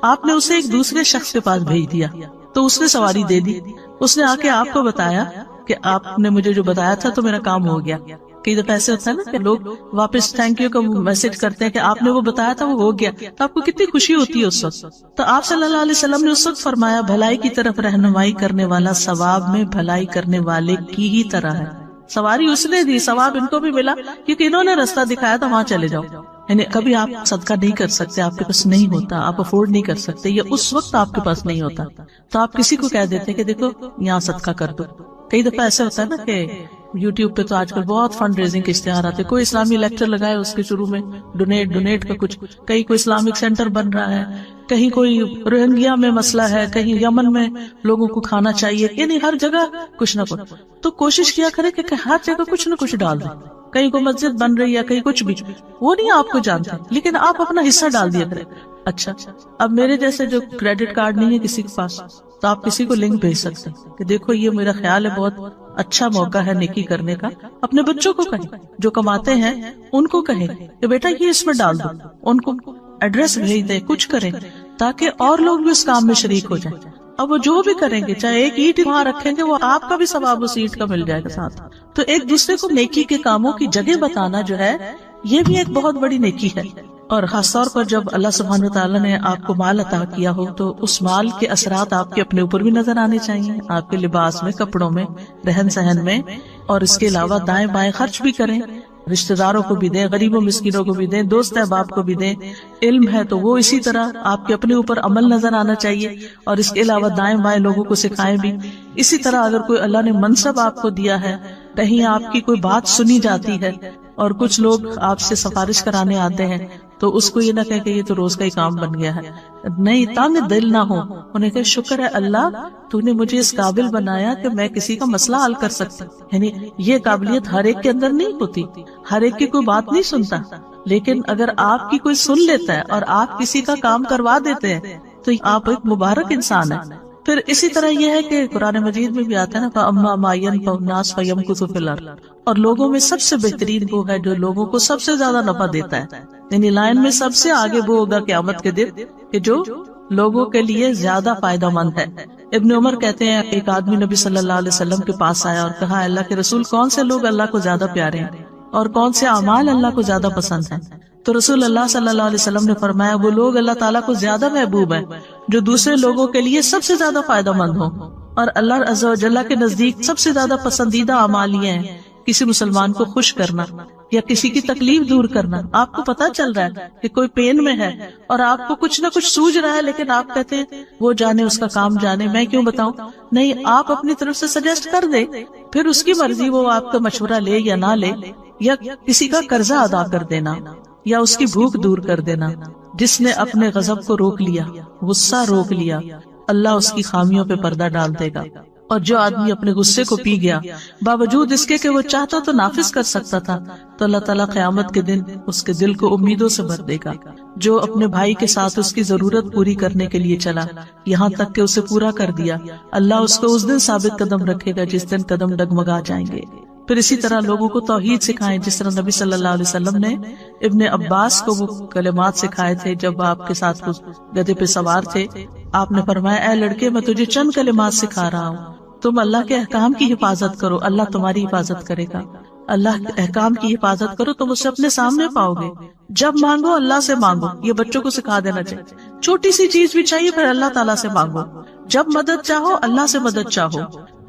آپ نے اسے ایک دوسرے شخص کے پاس بھیج دیا، تو اس نے سواری دے دی۔ اس نے آ کے آپ کو بتایا کہ آپ نے مجھے جو بتایا تھا تو میرا کام ہو گیا۔ کئی دفعہ ایسے ہوتا ہے نا کہ لوگ واپس تھینک یو کا میسج کرتے ہیں کہ آپ نے وہ بتایا تھا وہ ہو گیا، تو آپ کو کتنی خوشی ہوتی ہے اس وقت۔ تو آپ صلی اللہ علیہ وسلم نے اس وقت فرمایا بھلائی کی طرف رہنمائی کرنے والا ثواب میں بھلائی کرنے والے کی ہی طرح ہے۔ سواری اس نے دی، ثواب ان کو بھی ملا کیونکہ انہوں نے راستہ دکھایا تھا، وہاں چلے جاؤ۔ یعنی کبھی آپ صدقہ نہیں کر سکتے، آپ کے پاس نہیں ہوتا، آپ افورڈ نہیں کر سکتے، یا اس وقت آپ کے پاس نہیں ہوتا، تو آپ کسی کو کہہ دیتے کہ دیکھو یہاں صدقہ کر دو۔ کئی دفعہ ایسا ہوتا ہے نا کہ یوٹیوب پہ تو آج کل بہت فنڈ ریزنگ کے اشتہار آتے، کوئی اسلامی لیکچر لگائے اس کے شروع میں ڈونیٹ کا کچھ، کہیں کوئی اسلامک سینٹر بن رہا ہے، کہیں کوئی روہنگیا میں مسئلہ ہے، کہیں یمن میں لوگوں کو کھانا چاہیے، یعنی ہر جگہ کچھ نہ کچھ۔ تو کوشش کیا کرے کہ ہر جگہ کچھ نہ کچھ ڈال دیں، کہیں کوئی مسجد بن رہی ہے، کہیں کچھ بھی، وہ نہیں آپ کو جانتے، لیکن آپ اپنا حصہ ڈال دیا کریں۔ اچھا اب میرے جیسے جو کریڈٹ کارڈ نہیں ہے کسی کے پاس، تو آپ کسی کو لنک بھیج سکتے ہیں کہ دیکھو یہ میرا خیال ہے بہت اچھا موقع ہے نیکی کرنے کا۔ اپنے بچوں کو کہیں جو کماتے ہیں ان کو کہیں کہ بیٹا یہ اس میں ڈال دو، ان کو ایڈریس بھیج دیں، کچھ کریں تاکہ اور لوگ بھی اس کام میں شریک ہو جائیں۔ اب وہ جو بھی کریں گے، چاہے ایک اینٹ وہاں رکھیں گے، وہ آپ کا بھی ثواب اس اینٹ کا مل جائے گا ساتھ۔ تو ایک دوسرے کو نیکی کے کاموں کی جگہ بتانا جو ہے یہ بھی ایک بہت بڑی نیکی ہے، اور خاص طور پر جب اللہ سبحانہ وتعالیٰ نے آپ کو مال عطا کیا ہو تو اس مال کے اثرات آپ کے اپنے اوپر بھی نظر آنے چاہیے، آپ کے لباس میں، کپڑوں میں، رہن سہن میں، اور اس کے علاوہ دائیں بائیں خرچ بھی کریں، رشتہ داروں کو بھی دیں، غریبوں مسکینوں کو بھی دیں، دوست احباب کو بھی دیں۔ علم ہے تو وہ اسی طرح آپ کے اپنے اوپر عمل نظر آنا چاہیے، اور اس کے علاوہ دائیں بائیں لوگوں کو سکھائیں بھی۔ اسی طرح اگر کوئی اللہ نے منصب آپ کو دیا ہے، کہیں آپ کی کوئی بات سنی جاتی ہے اور کچھ لوگ آپ سے سفارش کرانے آتے ہیں، تو اس کو یہ نہ کہے کہ یہ تو روز کا ہی کام بن گیا ہے، نہیں، تنگ دل نہ ہو، انہیں کہ شکر ہے اللہ تو نے مجھے اس قابل بنایا کہ میں کسی کا مسئلہ حل کر سکتا۔ یعنی یہ قابلیت ہر ایک کے اندر نہیں ہوتی، ہر ایک کی کوئی بات نہیں سنتا، لیکن اگر آپ کی کوئی سن لیتا ہے اور آپ کسی کا کام کروا دیتے ہیں تو آپ ایک مبارک انسان ہیں۔ پھر اسی طرح یہ ہے کہ قرآن مجید میں بھی آتا ہے نا فَأَمَّا مَا يَنْفَعُ النَّاسَ فَيَمْكُثُ فِي الْأَرْضِ، اور لوگوں میں سب سے بہترین وہ ہے جو لوگوں کو سب سے زیادہ نفع دیتا ہے، یعنی لائن میں سب سے آگے وہ ہوگا قیامت کے دن کہ جو لوگوں کے لیے زیادہ فائدہ مند ہے۔ ابن عمر کہتے ہیں ایک آدمی نبی صلی اللہ علیہ وسلم کے پاس آیا اور کہا اللہ کے رسول کون سے لوگ اللہ کو زیادہ پیارے ہیں اور کون سے اعمال اللہ کو زیادہ پسند ہیں؟ تو رسول اللہ صلی اللہ علیہ وسلم نے فرمایا وہ لوگ اللہ تعالیٰ کو زیادہ محبوب ہیں جو دوسرے لوگوں کے لیے سب سے زیادہ فائدہ مند ہوں، اور اللہ عز و جل کے نزدیک سب سے زیادہ پسندیدہ اعمال یہ ہیں کسی مسلمان کو خوش کرنا یا کسی کی تکلیف دور کرنا۔ آپ کو پتا چل رہا ہے کہ کوئی پین میں ہے اور آپ کو کچھ نہ کچھ سوج رہا ہے، لیکن آپ کہتے ہیں وہ جانے، اس کا کام جانے، میں کیوں بتاؤں؟ نہیں، آپ اپنی طرف سے سجیسٹ کر دیں، پھر اس کی مرضی وہ آپ کا مشورہ لے یا نہ لے، یا کسی کا قرضہ ادا کر دینا یا اس کی بھوک دور کر دینا. جس نے اپنے غضب کو روک لیا، غصہ روک لیا، اللہ اس کی خامیوں پہ پردہ ڈال دے گا. اور جو آدمی اپنے غصے کو پی گیا باوجود اس کے کہ وہ چاہتا تو نافذ کر سکتا تھا، تو اللہ تعالیٰ قیامت کے دن اس کے دل کو امیدوں سے بھر دے گا. جو اپنے بھائی کے ساتھ اس کی ضرورت پوری کرنے کے لیے چلا یہاں تک کہ اسے پورا کر دیا، اللہ اس کو اس دن ثابت قدم رکھے گا جس دن قدم ڈگمگا جائیں گے. پھر اسی طرح لوگوں کو توحید سکھائیں، جس طرح نبی صلی اللہ علیہ وسلم نے ابن عباس کو وہ کلمات سکھائے تھے جب آپ کے ساتھ گدھے پہ سوار تھے. آپ نے فرمایا اے لڑکے میں تجھے چند کلمات سکھا رہا ہوں، تم اللہ کے احکام کی حفاظت کرو، اللہ تمہاری حفاظت کرے گا. اللہ کے احکام کی حفاظت کرو، تم اسے اپنے سامنے پاؤ گے. جب مانگو اللہ سے مانگو، یہ بچوں کو سکھا دینا چاہیے. چھوٹی سی چیز بھی چاہیے پھر اللہ تعالیٰ سے مانگو. جب مدد چاہو اللہ سے مدد چاہو.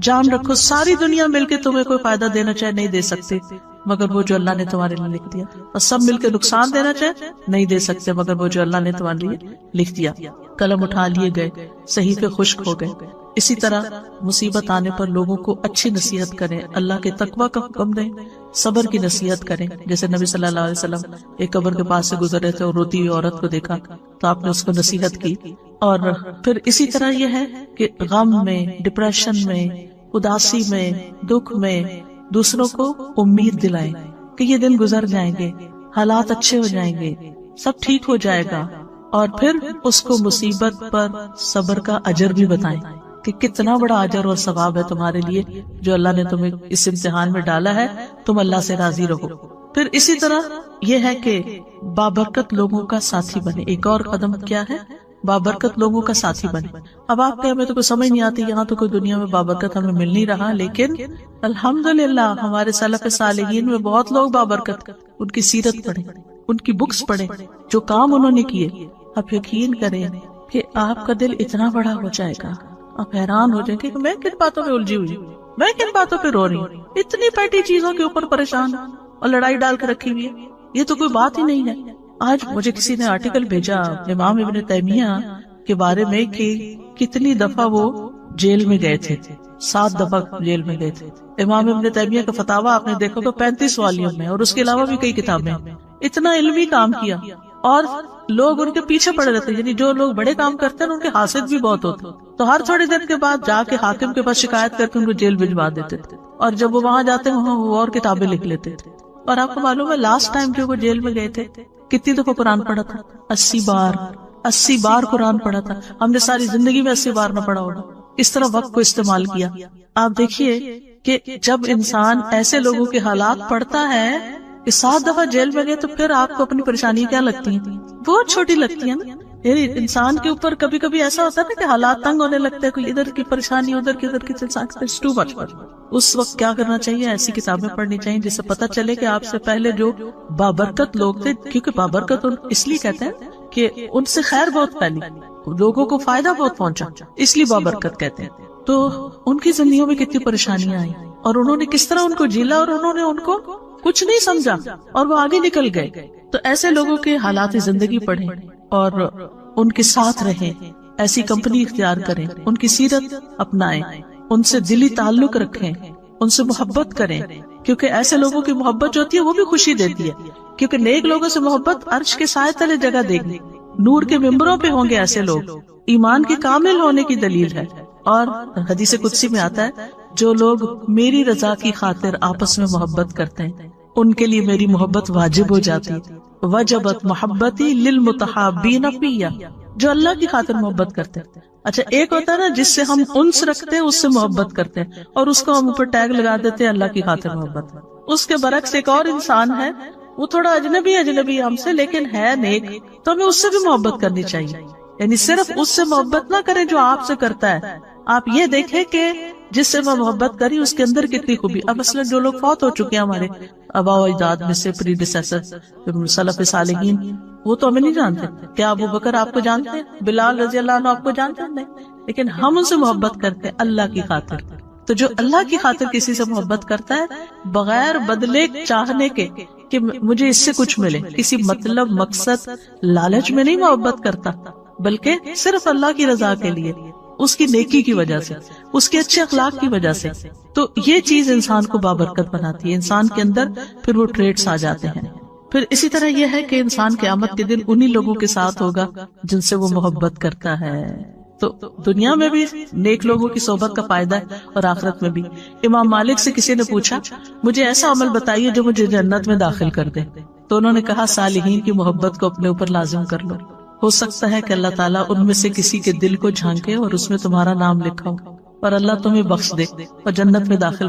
جان رکھو ساری دنیا مل کے تمہیں کوئی فائدہ دینا چاہے نہیں دے سکتے مگر وہ جو اللہ نے تمہارے لیے لکھ دیا، اور سب مل کے نقصان دینا چاہے نہیں دے سکتے مگر وہ جو اللہ نے تمہارے لیے لکھ دیا. قلم اٹھا لیے گئے، صحیفے خشک ہو گئے. اسی طرح مصیبت آنے پر لوگوں کو اچھی نصیحت کریں، اللہ کے تقوی کا حکم دیں، صبر کی نصیحت کریں. جیسے نبی صلی اللہ علیہ وسلم ایک قبر کے پاس سے گزر رہے تھے اور روتی ہوئی عورت کو دیکھا تو آپ نے اس کو نصیحت کی. اور پھر اسی طرح یہ ہے کہ غم میں، ڈپریشن میں، اداسی میں، دکھ میں دوسروں کو امید دلائیں کہ یہ دن گزر جائیں گے، حالات اچھے ہو جائیں گے، سب ٹھیک ہو جائے گا. اور پھر اس کو مصیبت پر صبر کا اجر بھی بتائیں کہ کتنا بڑا اجر اور ثواب ہے تمہارے لیے جو اللہ نے تمہیں اس امتحان میں ڈالا ہے، تم اللہ سے راضی رہو. پھر اسی طرح یہ ہے کہ بابرکت لوگوں کا ساتھی بنے. ایک اور قدم کیا ہے؟ بابرکت لوگوں کا ساتھی بنے. اب آپ کے ہمیں تو کوئی سمجھ نہیں آتی، یہاں تو کوئی دنیا میں بابرکت ہمیں مل نہیں رہا، لیکن الحمدللہ ہمارے سلف صالحین میں بہت لوگ بابرکت. ان کی سیرت پڑھیں، ان کی بکس پڑھیں، جو کام انہوں نے کیے. آپ یقین کریں کہ آپ کا دل اتنا بڑا ہو جائے گا، آپ حیران ہو جائیں گے کہ میں کن باتوں میں الجھی ہوئی، میں کن باتوں پہ رو رہی ہوں، اتنی پیٹی چیزوں کے اوپر پریشان اور لڑائی ڈال کے رکھی ہوئی ہے، یہ تو کوئی بات ہی نہیں ہے. آج مجھے کسی نے آرٹیکل بھیجا امام ابن تیمیہ کے بارے میں کہ کتنی دفعہ وہ جیل میں گئے تھے. 7 دفعہ جیل میں گئے تھے. امام ابن تیمیہ کا فتاوی آپ نے دیکھو تو 35 والیوم میں، اور اس کے علاوہ بھی کئی کتابیں. اتنا علمی کام کیا اور لوگ ان کے پیچھے پڑے رہتے. یعنی جو لوگ بڑے کام کرتے ہیں ان کے حاسد بھی بہت ہوتے، تو ہر تھوڑے دن کے بعد جا کے حاکم کے پاس شکایت کر کے ان کو جیل بھجوا دیتے تھے. اور جب وہ وہاں جاتے وہاں وہ اور کتابیں لکھ لیتے تھے. اور آپ کو معلوم ہے لاسٹ ٹائم جو وہ جیل میں گئے تھے کتنی دفعہ قرآن پڑھا تھا؟ 80 بار قرآن پڑھا تھا. ہم نے ساری زندگی میں 80 بار نہ پڑھا ہوگا. اس طرح وقت کو استعمال کیا. آپ دیکھیے کہ جب انسان ایسے لوگوں کے حالات پڑھتا ہے کہ 7 دفعہ جیل میں گئے، تو پھر آپ کو اپنی پریشانی کیا لگتی ہیں؟ بہت چھوٹی لگتی ہیں نا. یعنی انسان کے اوپر کبھی کبھی ایسا ہوتا ہے نا کہ حالات تنگ ہونے لگتے ہیں، کوئی ادھر کی پریشانی ادھر کی ٹو مچ. اس وقت کیا کرنا چاہیے؟ ایسی کتابیں پڑھنی چاہیے جس سے پتہ چلے کہ آپ سے پہلے جو بابرکت لوگ تھے، کیونکہ بابرکت اس لیے کہتے ہیں کہ ان سے خیر بہت پھیلی، لوگوں کو فائدہ بہت پہنچا، اس لیے بابرکت کہتے ہیں. تو ان کی زندگیوں میں کتنی پریشانیاں آئیں اور انہوں نے کس طرح ان کو جھیلا، اور انہوں نے ان کو کچھ نہیں سمجھا اور وہ آگے نکل گئے. تو ایسے لوگوں کے حالات زندگی پڑھیں اور ان کے ساتھ رہیں، ایسی کمپنی اختیار کریں، ان کی سیرت اپنائیں، ان سے دلی تعلق رکھیں، ان سے محبت کریں، کیونکہ ایسے لوگوں کی محبت جو ہوتی ہے وہ بھی خوشی دیتی ہے. کیونکہ نیک لوگوں سے محبت عرش کے سائے تلے جگہ دے گی، نور کے ممبروں پہ ہوں گے ایسے لوگ، ایمان کے کامل ہونے کی دلیل ہے. اور حدیث قدسی میں آتا ہے جو لوگ میری رضا کی خاطر آپس میں محبت کرتے ہیں ان کے لیے میری محبت واجب ہو جاتی. وجبت محبتی للمتحابین فیہ، جو اللہ کی خاطر محبت کرتے ہیں. اچھا ایک ہوتا ہے نا جس سے ہم انس رکھتے ہیں، اس سے محبت کرتے ہیں اور اس کو ہم اوپر ٹیگ لگا دیتے ہیں اللہ کی خاطر محبت. اس کے برعکس ایک اور انسان ہے، وہ تھوڑا اجنبی ہم سے لیکن ہے نیک، تو ہمیں اس سے بھی محبت کرنی چاہیے. یعنی صرف اس سے محبت نہ کریں جو آپ سے کرتا ہے، آپ یہ دیکھیں کہ جس سے میں محبت کری اس کے اندر کتنی خوبی. اب مثلا جو لوگ فوت ہو چکے ہیں ہمارے آباء و اجداد میں سے، پریڈیسیسر سلف صالحین، وہ تو ہمیں نہیں جانتے. کیا ابو بکر آپ کو جانتے ہیں؟ بلال رضی اللہ عنہ آپ کو جانتے ہیں؟ نہیں. لیکن ہم ان سے محبت کرتے ہیں اللہ کی خاطر. تو جو اللہ کی خاطر کسی سے محبت کرتا ہے بغیر بدلے چاہنے کے کہ مجھے اس سے کچھ ملے، کسی مطلب مقصد لالچ میں نہیں محبت کرتا، بلکہ صرف اللہ کی رضا کے لیے. اس کی نیکی کی وجہ سے، اس کے اچھے اخلاق کی وجہ سے. تو یہ چیز انسان کو بابرکت بناتی ہے، انسان کے اندر پھر وہ ٹریٹس آ جاتے ہیں. پھر اسی طرح یہ ہے کہ انسان قیامت کے دن انہی لوگوں کے ساتھ ہوگا جن سے وہ محبت کرتا ہے. تو دنیا میں بھی نیک لوگوں کی صحبت کا فائدہ ہے اور آخرت میں بھی. امام مالک سے کسی نے پوچھا مجھے ایسا عمل بتائیے جو مجھے جنت میں داخل کر دے، تو انہوں نے کہا صالحین کی محبت کو اپنے اوپر لازم کر لو. ہو سکتا ہے کہ اللہ تعالیٰ ان میں سے کسی کے دل کو جھانکے اور اس میں تمہارا نام لکھا ہو اور اللہ تمہیں بخش دے اور جنت میں داخل